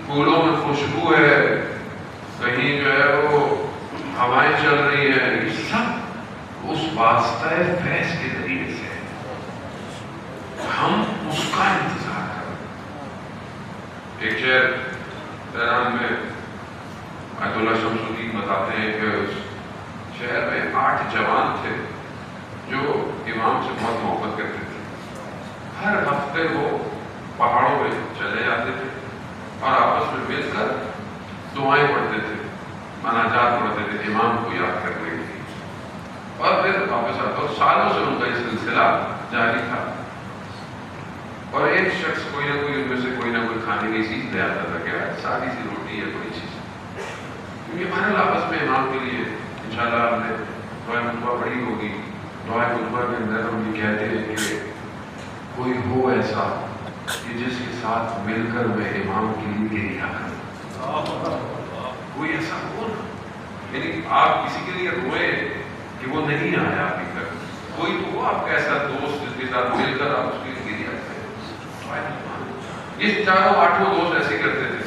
پھولوں میں خوشبو ہے, کہیں جو ہے وہ ہوائیں چل رہی ہیں, یہ سب اس واسطہ فیض کے ذریعے سے. ہم اس کا انتظار کریں. ایک شہر تہران میں آیت اللہ شمس الدین بتاتے ہیں کہ اس شہر میں 8 جوان تھے جو امام سے بہت محبت کرتے تھے. ہر ہفتے وہ پہاڑوں میں چلے جاتے تھے اور آپس میں مل کر دعائیں پڑھتے تھے, مناجات پڑھتے تھے امام کو یاد کرنے کے لیے, اور پھر واپس آتے. اور سالوں سے ان کا یہ سلسلہ جاری تھا. اور ایک شخص کوئی نہ کوئی ان میں سے کوئی نہ کوئی کھانے کی چیز لے آتا تھا, کہ سادی سی روٹی ہے, کوئی چیز. کیونکہ ہمارے آپس میں امام کے لیے انشاءاللہ ہم نے دعائیں خطبہ پڑھی ہوگی. دعائیں خطبہ کے اندر ہم یہ کہتے ہیں کہ کوئی ہو ایسا کہ جس کے ساتھ مل کر میں امام کے لیے گریا کروں. کوئی ایسا ہو نا, یعنی آپ کسی کے لیے روئیں کہ وہ نہیں آیا ابھی تک, کوئی تو ہو آپ کا ایسا دوست جس کے ساتھ مل کر آپ اس کے لیے گریا کریں. یہ 4 دوست ایسے کرتے تھے.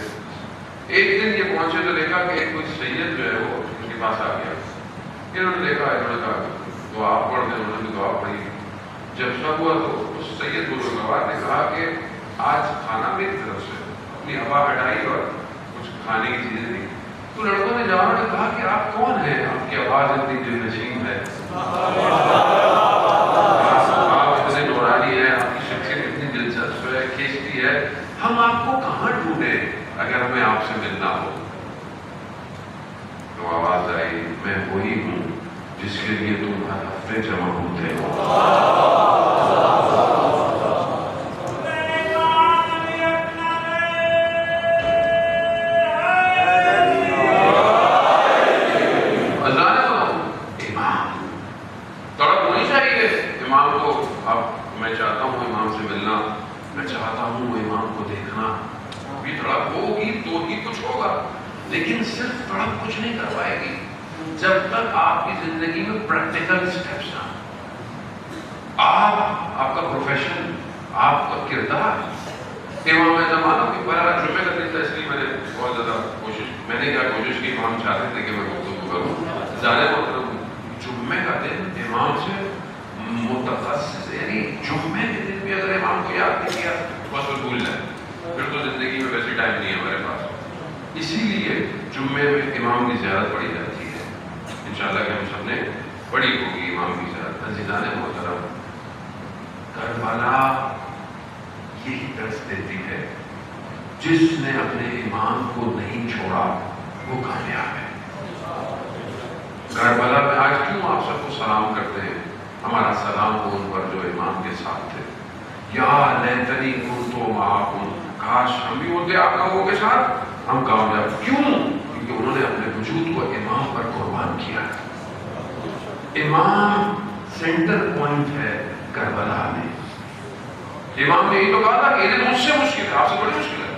ایک دن یہ پہنچے تو دیکھا کہ ایک کوئی سید جو ہے وہ اس کے پاس آ گیا. انہوں نے دیکھا, انہوں نے کہا دعا پڑھ دیں. انہوں نے دعا پڑھی. جب سب ہوا تو اس سید بزرگوار نے کہا کہ آج کھانا میری طرف سے, اپنی ہوا ہٹائی اور کچھ کھانے کی چیزیں دی. تو لڑکوں نے جوانوں نے کہا کہ آپ کون ہیں, آپ کی آواز اتنی دل نشین ہے, آپ اتنے نورانی ہیں, آپ کی شخصیت اتنی دلچسپ ہے, کھینچتی ہے, ہم آپ کو کہاں ڈھونڈیں اگر ہمیں آپ سے ملنا ہو. تو آواز آئی, میں وہی ہوں جس کے لیے تم ہر ہفتے جمع ہوتے ہو. میں چاہتا ہوں امام سے ملنا, میں چاہتا ہوں وہ امام کو دیکھنا. بھی تڑپ ہوگی تو ہی کچھ ہوگا, لیکن صرف تڑپ کچھ نہیں کر پائے گی جب تک آپ کی زندگی میں پریکٹیکل اسٹیپس نہ. آپ کا پروفیشن, آپ کا کردار. امام زمانہ کی بڑا جمعے کا دن تھا, اس لیے میں نے بہت زیادہ میں نے کیا کوشش کی. امام چاہتے تھے کہ میں گفتگو کروں. زیادہ مطلب جمعے کا دن امام سے متخصص, یعنی جمعے کے دن بھی اگر امام کو یاد نہیں کیا بس وہ بھول جائے, پھر تو زندگی میں ویسے ٹائم نہیں ہے ہمارے پاس. اسی لیے جمعے میں امام کی زیارت پڑھی جاتی ہے. انشاءاللہ کہ ہم سب نے پڑھی ہوگی امام کی زیارت. عزیزان محترم, کربلا یہی درس دیتی ہے, جس نے اپنے امام کو نہیں چھوڑا وہ کامیاب ہے. کربلا میں آج کیوں آپ سب کو سلام کرتے ہیں؟ ہمارا سلام ہو ان پر جو امام کے ساتھ تھے. یا لیتنی کنت معکم, کاش ہم بھی ہوتے آپ لوگوں کے ساتھ, ہم کامیاب. کیوں؟ کیونکہ انہوں نے اپنے وجود کو امام پر قربان کیا. امام سینٹر پوائنٹ ہے کربلا میں. امام نے یہ تو کہا تھا کہ انہیں مجھ سے مشکل ہے, آپ سے بڑی مشکل ہے.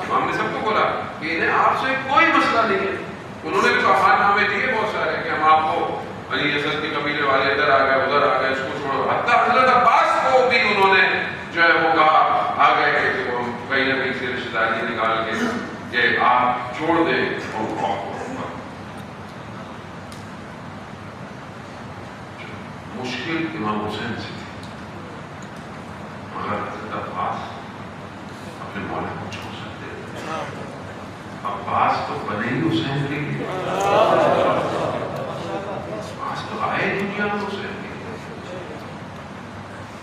امام نے سب کو بولا کہ انہیں آپ سے کوئی مسئلہ نہیں ہے. انہوں نے بھی تو افعال نامے دیے بہت سارے کہ ہم آپ کو علی اسد کے قبیلے والے ادھر آ گئے, ادھر آ گئے, اس کو چھوڑو. حتیٰ حضرت عباس کو بھی انہوں نے جو ہے وہ کہا آ گئے کہ وہ کہیں نہ کہیں سے رشتہ داری نکال کے کہ آپ چھوڑ دیں اور مشکل امام حسین سے تھی. عباس اپنے مولا کو چھوڑ سکتے تھے؟ عباس تو بنے ہی حسین کے لیے، عباس تو آئے دنیا میں حسین کے لیے،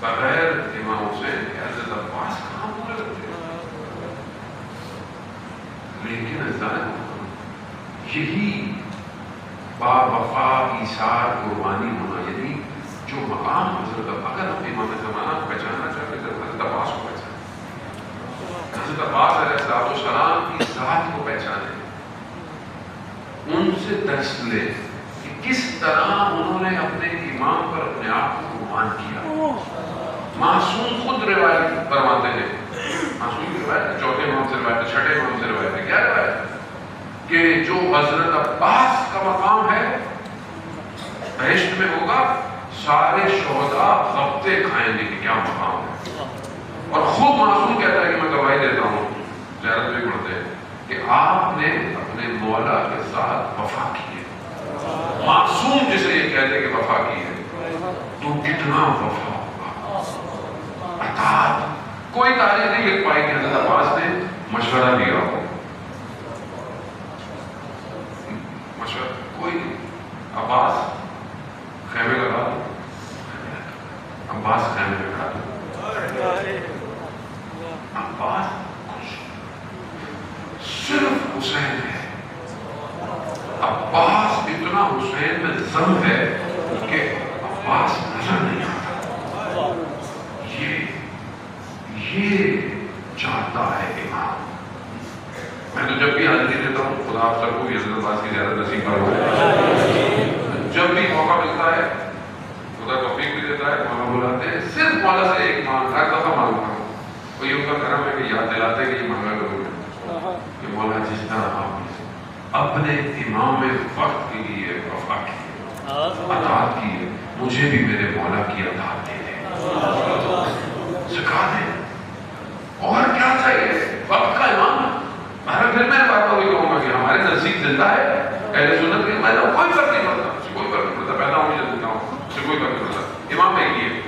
بغیر امام حسین کے حضرت عباس کہاں پورے ہوتے؟ لیکن یہی با وفا ایثار قربانی ہونا، یعنی جو مقام حضرت، اگر ہم امام زمانہ کو پہچاننا چاہتے ہیں حضرت عباس کو پہچانیں، حضرت عباس علیہ السلام کی ذات کو پہچانیں، ان سے درس لیں کہ کس طرح انہوں نے اپنے امام پر اپنے آپ کو قربان کیا۔ معصوم خود روایت فرماتے ہیں، معصوم کی روایت چوتھے امام سے روایت ہے، چھٹے امام سے روایت ہے، کیا روایت ہے کہ جو حضرت عباس کا مقام ہے بہشت میں ہوگا، سارے شہداء غبطے کھائیں گے کہ کیا مقام ہے، اور خود معصوم کہتا ہے کہ میں گواہی دیتا ہوں، زیارت میں پڑھتے ہیں کہ آپ نے اپنے مولا کے ساتھ وفا کی ہے۔ معصوم جسے یہ کہتے کہ وفا کی ہے تو کتنا وفا ہوگا، اطاعت۔ کوئی تاریخ نہیں لکھ پائی کہ حضرت عباس نے مشورہ دیا ہو، مشورہ کوئی نہیں۔ عباس خیمے لگا دو، عباس خیمے لگا دو، عباس صرف حسین ہے، عباس اتنا حسین میں ضم ہے کہ عباس نظر نہیں آتا۔ یہ چاہتا ہے امام۔ میں تو جب بھی حاضری دیتا ہوں، خدا آپ سب کو بھی حضرت عباس کی زیادہ نصیب فرمائے، جب بھی موقع ملتا ہے خدا توفیق بھی دیتا ہے، مولا بلاتے ہیں، صرف مولا سے ایک مانگ، ہر دفعہ مانگتا ہوں، وہ یہ ان کا کرم ہے کہ یاد دلاتے کہ یہ مانگا کروں کہ مولا جس طرح آپ اپنے امام وقت کے لیے وفا کی ہے، اطاعت کی ہے، مجھے بھی میرے مولا کی اطاعت دے دیں، سکھا دیں۔ اور کیا چاہیے؟ وقت کا امام ہے۔ پھر میں بات وہی کہوں گا کہ ہمارے نزدیک زندہ ہے اہل سنت کے، میں کوئی فرق نہیں پڑتا، کوئی فرق نہیں پڑتا، پیدا ہوں یا زندہ ہوں، اس سے کوئی فرق نہیں پڑتا، امام ایک ہی ہے۔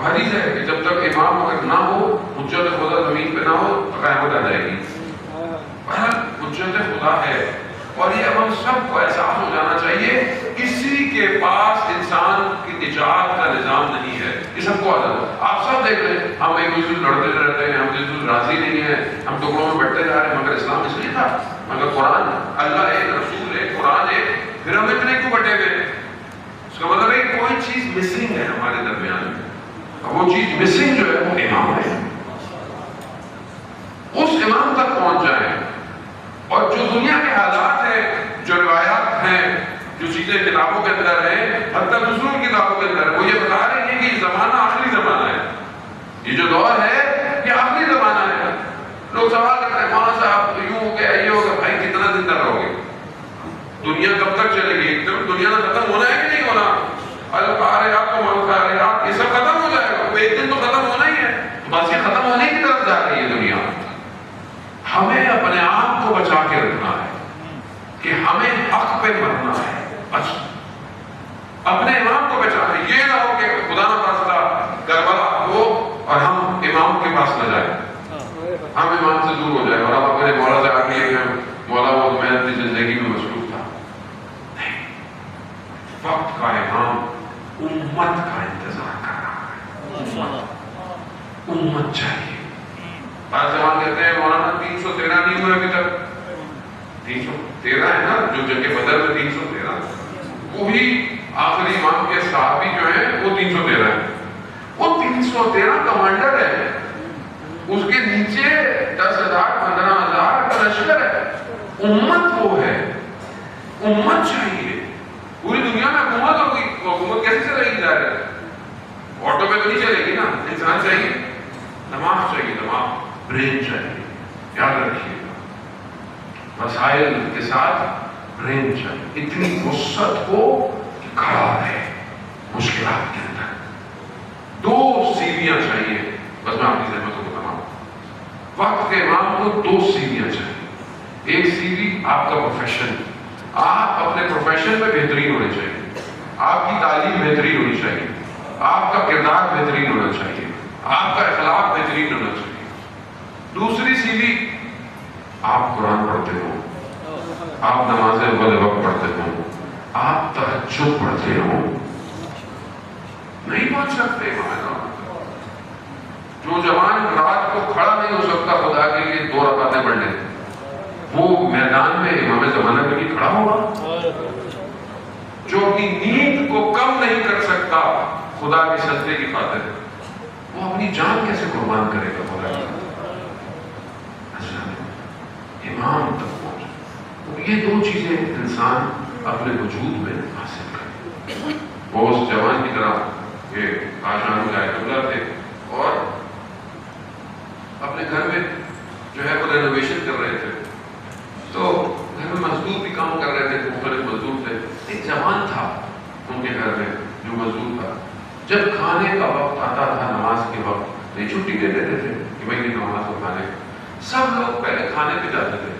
حدیث ہے کہ جب تک امام اگر نہ ہو، حجت خدا زمین پہ نہ ہو تو قیامت آ جائے گی۔ حجت خدا ہے، اور یہ اب ہم سب کو احساس ہو جانا چاہیے، کسی کے پاس انسان کی نجات کا نظام نہیں ہے، یہ سب کو آتا ہے۔ آپ سب دیکھ رہے ہیں، ہم ایک دوسرے لڑتے رہتے ہیں، ہم ایک دوسرے راضی نہیں ہیں، ہم ٹکڑوں میں بٹتے جا رہے ہیں، مگر اسلام اس لیے تھا، مگر قرآن، اللہ ایک، رسول ایک، قرآن ایک، پھر ہم اتنے کیوں بٹے ہوئے؟ اس کا مطلب ہے کہ کوئی چیز مسنگ ہے ہمارے درمیان میں، اور وہ چیز مسنگ جو ہے وہ امام ہے۔ اس امام تک پہنچ جائیں، اور جو دنیا کے حالات ہیں، جو روایات ہیں، جو چیزیں کتابوں کے اندر ہیں، حتیٰ دوسروں کی کتابوں کے اندر، وہ یہ بتا رہے ہیں کہ یہ زمانہ آخری زمانہ ہے، یہ جو دور ہے یہ آخری زمانہ ہے۔ لوگ سوال کرتے ہیں مولانا صاحب یوں ہو گیا، یہ ہو گیا، بھائی کتنا زندہ رہو گے؟ دنیا کب تک چلے گی؟ دنیا کا ختم ہونا ہے کہ نہیں ہونا؟ القاریات و مالقاریات، یہ سب ختم ہو جائے گا، ایک دن تو ختم ہونا ہی ہے، بس یہ ختم ہونے کی طرف جا رہی ہے دنیا۔ ہمیں اپنے آپ کو بچا کے رکھنا ہے کہ ہمیں حق پہ مرنا ہے، بس اپنے امام کو بچانا ہے۔ یہ نہ ہو کہ خدا نہ خواستہ کربلا ہو اور ہم امام کے پاس نہ جائیں، ہم امام سے دور ہو جائیں اور ہم اپنے مولا سے آ کے مولا وہ میں اپنی زندگی میں مصروف تھا۔ نہیں، وقت کا امام امت کا انتظار کر رہا ہے، امت چاہیے۔ بعض زمان کہتے ہیں مولانا 313 نہیں ہوئے ابھی تک، 313 ہے نا، جو جنگ بدر میں 313، وہی آخری امام کے صحابی جو ہیں وہ 313 ہیں، وہ 313 کمانڈر ہے، اس کے نیچے 10,000 15,000 کا لشکر ہے، امت وہ ہے، امت چاہیے۔ پوری دنیا میں حکومت ہوگی، حکومت کیسے چلے گی؟ جا رہے آٹو پہ تو نہیں چلے گی نا، انسان چاہیے، دماغ چاہیے، دماغ، برین چاہیے، یاد رکھیے گا، وسائل کے ساتھ برین چاہیے، اتنی وسعت کو کھڑا رہے مشکلات کے اندر۔ 2 سیڑھیاں چاہیے، بس میں آپ کی زحمتوں کو تمام، وقت کے امام کو 2 سیڑھیاں چاہیے۔ ایک سیڑھی آپ کا پروفیشن، آپ اپنے پروفیشن میں بہترین ہونے چاہیے، آپ کی تعلیم بہترین ہونی چاہیے، آپ کا کردار بہترین ہونا چاہیے، آپ کا اخلاق بہترین ہونا چاہیے. دوسری سیڑھی، آپ قرآن پڑھتے ہو، آپ نمازیں وقت پڑھتے ہو، آپ تہجد پڑھتے ہو. نہیں پہنچ سکتے جو جوان رات کو کھڑا نہیں ہو سکتا خدا کے لیے 2 رکعتیں پڑھ لے، وہ میدان میں امام زمانہ میں نہیں کھڑا ہوگا. جو اپنی نیند کو کم نہیں کر سکتا خدا کے سجدے کی خاطر، وہ اپنی جان کیسے قربان کرے گا خدا کی؟ امام تک پہنچ. یہ 2 چیزیں انسان اپنے وجود میں حاصل کرے. وہ اس جوان کی طرح یہ آشان اللہ تھے اور اپنے گھر میں جو ہے وہ رینوویشن کر رہے تھے، تو گھر میں مزدور بھی کام کر رہے تھے، مختلف مزدور تھے. ایک جوان تھا ان کے گھر میں جو مزدور تھا. جب کھانے کا وقت آتا تھا، نماز کے وقت، یہ چھٹی دے دیتے تھے کہ بھائی یہ نماز کو کھانے. سب لوگ پہلے کھانے پہ جاتے تھے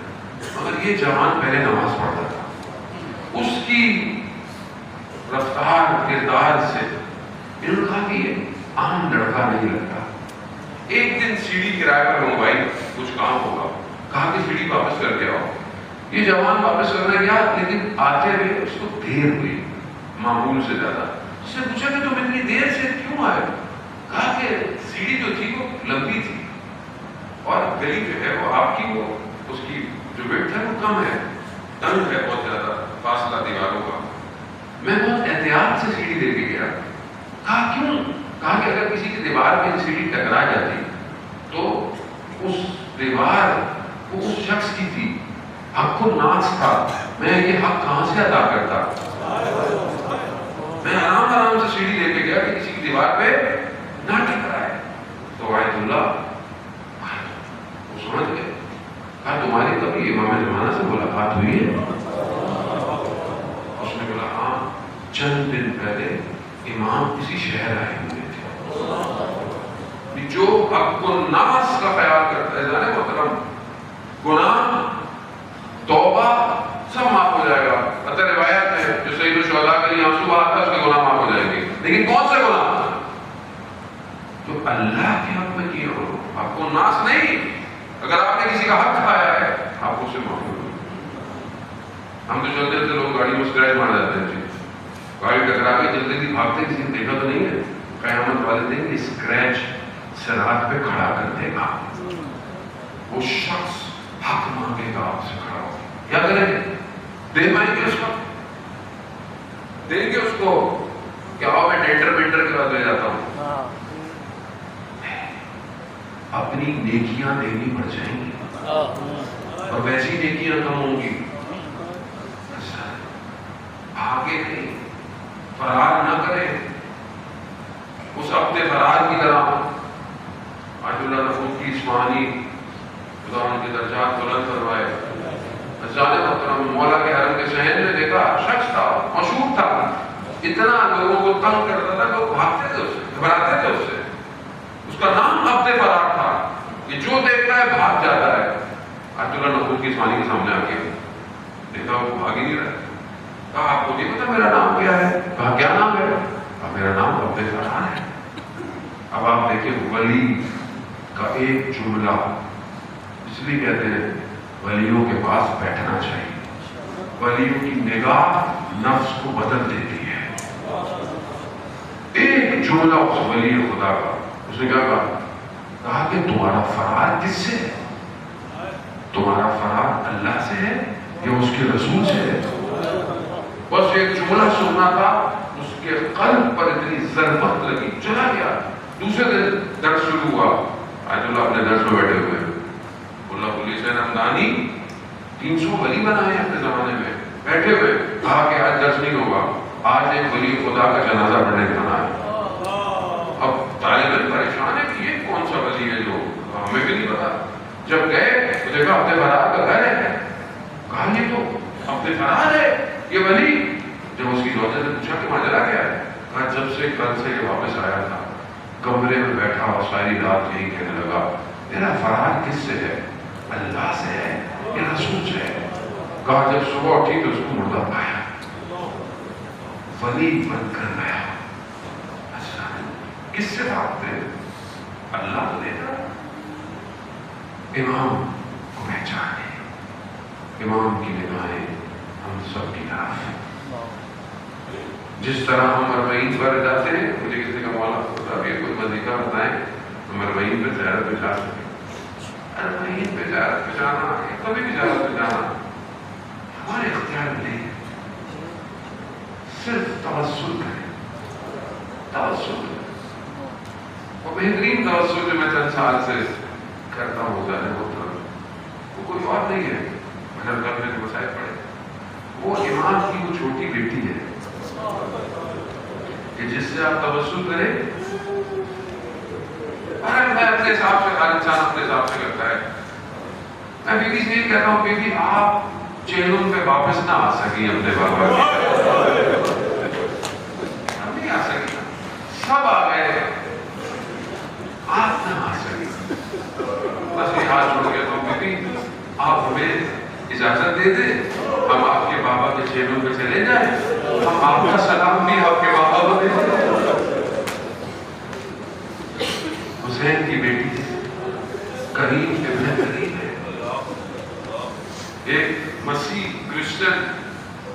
مگر یہ جوان پہلے نماز پڑھتا تھا. اس کی رفتار کردار سے انہوں نے کہا کہ یہ عام لڑکا نہیں لگتا. ایک دن سیڑھی کرایہ پر منگوائی، کچھ کام ہوگا، کہا کہ سیڑھی واپس کر کے آؤ. یہ جوان واپس کرنے گیا، لیکن آتے ہوئے اس کو دیر ہوئی معمول سے زیادہ. اس نے پوچھا کہ تم اتنی دیر سے کیوں آئے؟ کہا کہ سیڑھی جو تھی وہ لمبی تھی اور گلی جو ہے وہ آپ کی، وہ اس کی جو ویڈتھ ہے وہ کم ہے، تنگ ہے بہت زیادہ فاصلہ دیواروں کا. میں بہت احتیاط سے سیڑھی دے کے گیا. کہا کیوں؟ کہا کہ اگر کسی کی دیوار میں سیڑھی ٹکرا جاتی تو اس دیوار وہ اس شخص کی تھی، حق الناس تھا، میں یہ حق کہاں سے ادا کرتا؟ میں آرام سے سیڑھی لے کے گیا کہ کسی کی دیوار پہ نہ ٹکرائے. تو آیت اللہ وہ سمجھ گئے. کہا تمہاری کبھی امام زمانہ سے ملاقات ہوئی ہے؟ اس نے بولا ہاں، چند دن پہلے امام کسی شہر آئے ہوئے تھے. جو حق الناس کا خیال کرتا ہے، جانے محترم، گناہ توبہ سب معاف ہو جائے گا. اگر روایت ہے جو سید الشہداء کے لیے آنسو آتا ہے اس کے گناہ معاف ہو جائیں گے، لیکن کون سے گناہ؟ جو اللہ کے حق میں کیے ہو. حق الناس نہیں. اگر آپ نے کسی کا حق کھایا ہے آپ کو اسے معاف ہو. ہم تو چلتے چلتے لوگ گاڑی میں اسکریچ مار جاتے ہیں. جی گاڑی ٹکرا کے جلدی جلدی بھاگتے، کسی نے دیکھا تو نہیں ہے. قیامت والے دن اسکریچ صراط پہ کھڑا کر دے گا. وہ شخص حق مانگے گا آپ سے کھڑا ہو. کیا کریں گے؟ دے پائیں گے اس کو؟ دیں گے اس کو کہ آؤ میں ٹینڈر کے بعد لے جاتا ہوں. اپنی نیکیاں دینی پڑ جائیں گی اور ویسی نیکیاں کم ہوں گی. آگے نہیں، فرار نہ کریں. اس ہفتے فرار کی طرح آیت اللہ نفوذ کی اسمانی خدا ان کے درجات بلند فرمائے. جانے محترم، مولا کے حرم کے صحن میں دیکھا شخص تھا، مشہور تھا، اتنا لوگوں کو تنگ کرتا تھا، لوگ بھاگتے تھے اس سے، گھبراتے تھے اس سے. اس کا نام عبد فرار تھا کہ جو دیکھتا ہے بھاگ جاتا ہے. آیت اللہ نفوذ کی اسمانی کے سامنے آ کے دیکھا وہ بھاگ ہی نہیں رہا. کہا آپ کو نہیں پتا میرا نام کیا ہے؟ کہا کیا نام ہے؟ کہا میرا نام عبد فرار ہے. اب آپ دیکھیں ولی کا ایک جملہ، اس لیے کہتے ہیں ولیوں کے پاس بیٹھنا چاہیے. ولیوں کی نگاہ نفس کو بدل دیتی ہے. ایک جملہ اس ولی خدا کا، اس نے کیا کہا؟ کہا کہ تمہارا فرار کس سے ہے؟ تمہارا فرار اللہ سے ہے یا اس کے رسول سے ہے؟ بس ایک جملہ سننا تھا، اس کے قلب پر اتنی ضربت لگی، چلا گیا. دوسرے دن درس شروع ہوا. آیت اللہ اپنے درس میں بیٹھے ہوئے، اللہ پولیس رمضانی 300 ولی بنائے اپنے زمانے میں بیٹھے ہوئے. کہا کہ آج درس نہیں ہوگا، آج ایک ولی خدا کا جنازہ پڑھنے جانا ہے. اب طالب علم پریشان ہے کہ یہ کون سا ولی ہے جو ہمیں بھی نہیں پتا. جب گئے تو دیکھا عبد فرار کا گھر ہے. کہا یہ تو عبد فرار ہے یہ ولی. جب اس کی زوجہ نے پوچھا کہ ماجرا کیا ہے؟ کہا جب سے کل سے یہ واپس آیا تھا کمرے میں بیٹھا اور ساری رات یہی کہنے لگا میرا فرار کس سے ہے؟ اللہ سے ہے یا رسول سے ہے؟ کہا جب صبح اٹھی تو اس کو مردہ پایا، ولی بن کر گیا. کس سے بھاگتے؟ اللہ تو دیتا ہے. امام کو پہچانے, امام کی نگاہیں ہم سب کی طرف ہیں. جس طرح ہم مربعین پر جاتے ہیں, مجھے کسی کا مولا صاحب یہ کوئی وظیفہ بتائیں تو مربعین پہ زیارت پہ جا سکیں. مربعین پہ زیارت پہ جانا, کبھی بھی زیارت پہ جانا ہمارے اختیار میں نہیں ہے. صرف توسل کریں, توسل کریں. وہ بہترین توسل جو میں چند سال سے کرتا ہوں جانے ہوتا, وہ کوئی اور نہیں ہے مگر کرنے کے مسائل پڑے. وہ امام کی وہ چھوٹی بیٹی ہے کہ جس سے آپ توسل کریں. میں اپنے حساب سے, ہر انسان اپنے حساب سے کرتا ہے. میں بیوی سے یہ کہتا ہوں, بیوی آپ چیلوں پہ واپس نہ آ سکی اپنے بابا کی, ہم نہیں آ سکی, سب آ گئے, آپ نہ آ سکی. بس یہ ہاتھ چھوڑ گیا تو بیوی آپ ہمیں اجازت دے دیں, ہم آپ کے بابا کے چیلوں پہ چلے جائیں, ہم آپ کا سلام بھی آپ کے بابا کو دے دیں. حسین کی بیٹی کریم ابن کریم ہے. ایک مسیح کرسچن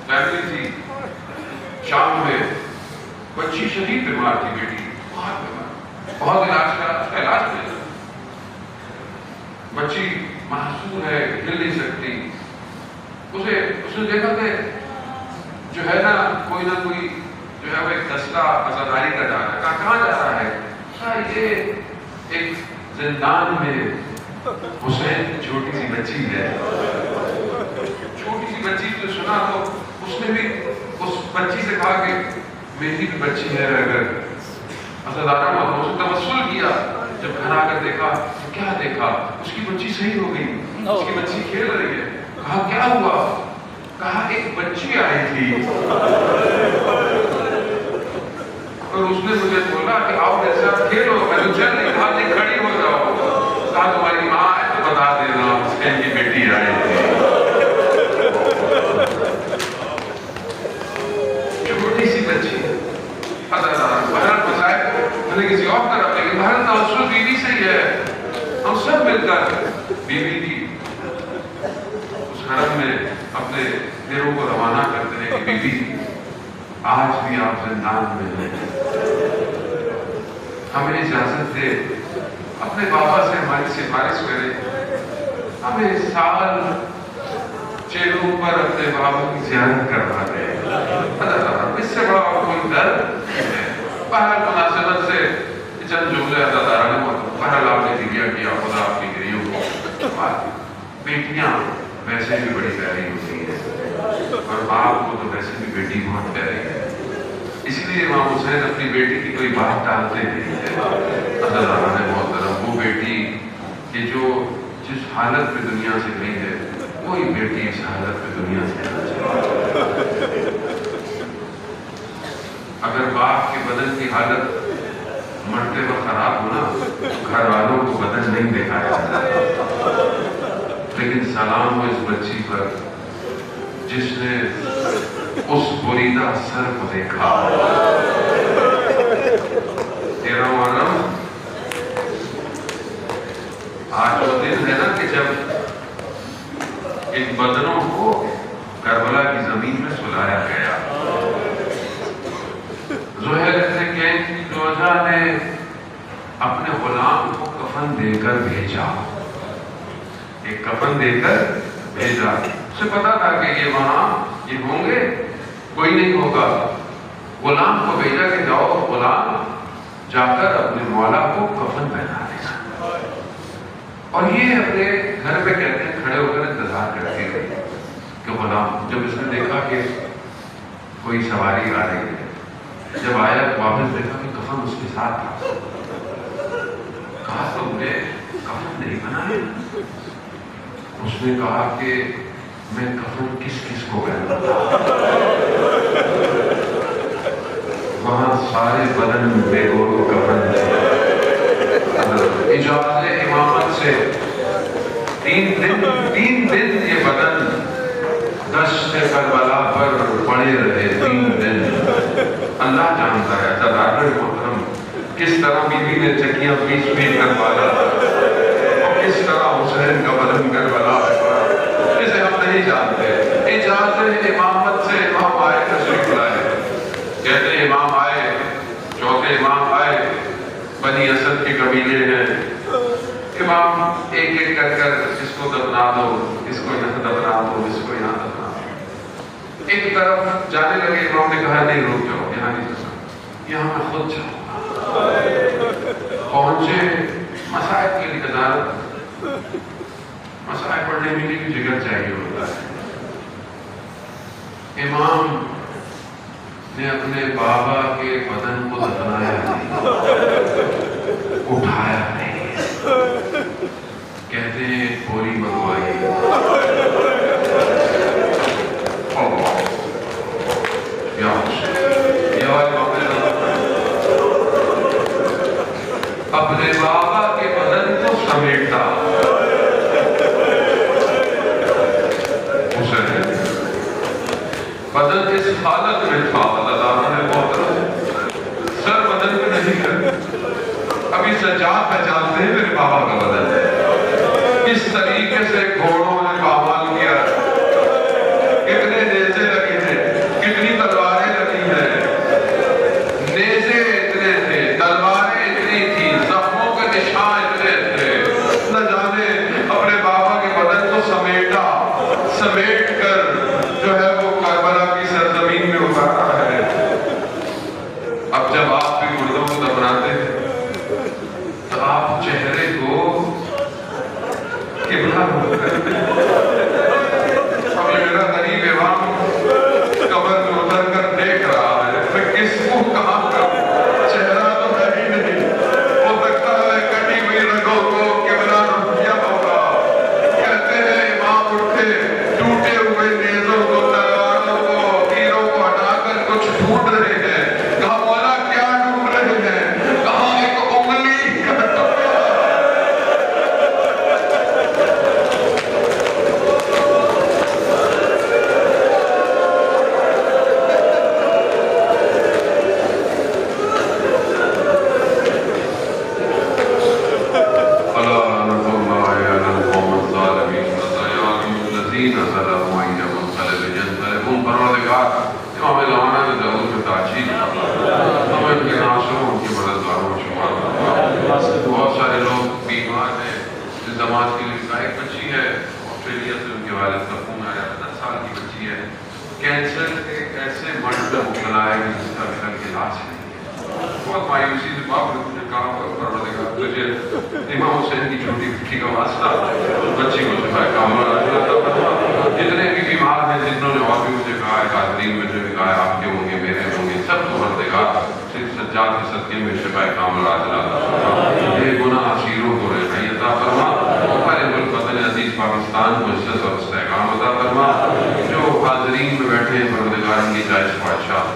فیملی تھی شام میں, بچی شدید بیمار تھی, بیٹی بہت بیمار, بہت علاج کا, اس کا علاج ملا. بچی محصور ہے, ہل نہیں سکتی. اس نے دیکھا کہ جو ہے نا کوئی جو ہے وہ ایک دستہ عزاداری کا جا رہا ہے. کہاں جا رہا ہے؟ یہ ایک زندان میں حسین کی چھوٹی سی بچی ہے. چھوٹی سی بچی تو سنا تو اس نے بھی اس بچی سے کہا کہ میری بھی بچی ہے, اگر عزادارہ ہوا تو. اس نے توسل کیا. جب گھر آ کر دیکھا, کیا دیکھا, اس کی بچی صحیح ہو گئی, اس کی بچی کھیل رہی ہے. کہا کیا ہوا؟ کہا ایک بچی آئی تھی اور اس نے مجھے بولا کہ آؤ میرے ساتھ کھیلو. میں نے چل نہیں کہا, نہیں کھڑی ہو جاؤ. کہا تمہاری ماں ہے تو بتا دینا حسین کی بیٹی آئی تھی. چھوٹی سی بچی بہرحال بظاہر میں نے کسی اور طرف, لیکن بہرحال توسل بیوی سے ہی ہے. ہم سب مل کر بیوی کی اس حرم میں اپنے دیروں کو روانہ کرتے ہیں کہ بیوی آج بھی آپ زندان میں ہیں, ہمیں اجازت دے, اپنے بابا سے ہماری سفارش کرے, ہمیں سال چیلوں پر اپنے بابا کی زیارت کروا دے. اس سے بڑا اور کوئی ڈر ہے. بہرحال مناسبت سے چند جملے عزادارہ نے بہرحال آپ نے ذکر کیا, خدا آپ کی گریوں کو. بیٹیاں ویسے بھی بڑی پیاری ہوتی ہیں اور باپ کو تو ویسے بھی بیٹی بہت پیاری ہے. اس لیے امام حسین اپنی بیٹی کی کوئی بات ٹالتے نہیں ہے. عزادارہ نے محترم, وہ بیٹی کہ جو جس حالت میں دنیا سے گئی ہے, وہی بیٹی اس حالت میں دنیا سے جانا چاہیے. اگر باپ کے بدن کی حالت مرتے وقت خراب ہونا تو گھر والوں کو بدن نہیں دکھایا جاتا. لیکن سلام ہو اس بچی پر جس نے اس بریدہ سر کو دیکھا. 13 محرم آج وہ دن ہے نا کہ جب ان بدنوں کو کربلا کی زمین میں سلایا گیا. زہیر ابن کین کی زوجہ نے اپنے غلام کو کفن دے کر بھیجا, ایک کفن دے کر بھیجا. اسے پتا تھا کہ یہ وہاں یہ ہوں گے, کوئی نہیں ہوگا. غلام کو بھیجا کہ جاؤ غلام جا کر اپنے مولا کو کفن پہنا دینا. اور یہ اپنے گھر پہ کہتے ہیں کھڑے ہو کر انتظار کرتی رہی کہ غلام, جب اس نے دیکھا کہ کوئی سواری آ رہی ہے, جب آیا تو واپس دیکھا کہ کفن اس کے ساتھ تھا. کہا تم نے کفن نہیں بنایا؟ اس نے کہا کہ میں کفن کس کس کو پہنا تھا. وہاں سارے بدن بے گور کو کفن اجازت امامت سے 3 دن یہ بدن دشت کربلا پر پڑے رہے. 3 دن اللہ جانتا ہے. محترم کس طرح بیوی نے چکیاں پیس پیس کر پالا اور کس طرح حسین کا بدن کربلا ہے اسے ہم نہیں جانتے. اجازت امامت سے امام آئے تشریف لائے. کہتے ہیں امام آئے, چوتھے امام آئے, بنی اسد کے قبیلے ہیں. امام ایک ایک کر اس کو دفنا دو, اس کو یہاں دفنا دو, اس کو یہاں دفنا دو. ایک طرف جانے لگے, امام نے کہا نہیں رک جاؤ, یہاں نہیں جا سکتا, یہاں میں خود جاؤں. پہنچے, مسائل کے لیے عدالت, مسائل پڑھنے میں بھی جگر چاہیے ہوتا ہے. امام نے اپنے بابا کے بدن کو دفنایا نہیں, اٹھایا نہیں, کہتے ہیں پوری منگوائی. اپنے بابا کے بدن کو سمیٹا. حسین بدن اس حالت میں تھا, اللہ تعالیٰ نے بہت سر بدن میں نہیں کر. ابھی سجاد پہچانتے ہیں میرے بابا کا بدن ہے, اس طریقے سے گھوڑوں نے پامال کیا, کتنے نیزے لگے ہیں, کتنی تلواریں لگی ہیں. نیزے اتنے تھے, تلواریں اتنی تھی, زخموں کے نشان اتنے تھے. نہ جانے اپنے بابا کے بدن کو سمیٹ کر جو ہے وہ کربلا کی سرزمین میں اتارا ہے. اب جب آپ بھی مردوں کو دفناتے ہیں تو آپ چہرے کو قبلہ کرتے ہیں. اب یہ میرا غریب امام قبر میں اتر کر دیکھ رہا ہے, میں کس کو کہاں کروں, چہرہ تو ہے ہی نہیں. ہو سکتا ہے کٹی ہوئی رگوں کو قبلہ رکھ دیا ہوگا. کہتے ہیں امام اٹھے, ٹوٹے ہوئے نیزوں کو, تلواروں کو, تیروں کو ہٹا کر کچھ ڈھونڈ رہے ہیں. کہا مولا کیا ڈھونڈ رہے ہیں؟ کہا ایک انگلی کا ٹکڑا. بہت سارے لوگ بیمار ہیں. اس جماعت کے لیے ایک بچی ہے آسٹریلیا سے, ان کے والد کا فون آیا, 10 سال کی بچی ہے, کینسر کے ایسے مرض میں مبتلا ہے جس کا ابھی تک علاج نہیں ہے. بہت مایوسی سے باپ نے کہا تجھے امام حسین کی چھوٹی بچی کا واسطہ, بچی کو شفا کامل عاجلہ. جتنے بھی بیمار ہیں, جتنوں نے اور بھی مجھے کہا ہے, حاضرین میں جو بھی کہا ہے, آپ کے ہوں گے, میرے ہوں گے, سب کو پردگار صرف سجاد کے صدقے میں شفا کامل عاجلہ. یہ گناہ اسیروں کو رہائی عطا فرما. ہمارے ملک وطن عزیز پاکستان کو عزت اور استحکام عطا فرما. جو حاضرین میں بیٹھے ہیں, پروردگار کی جائز خواہشات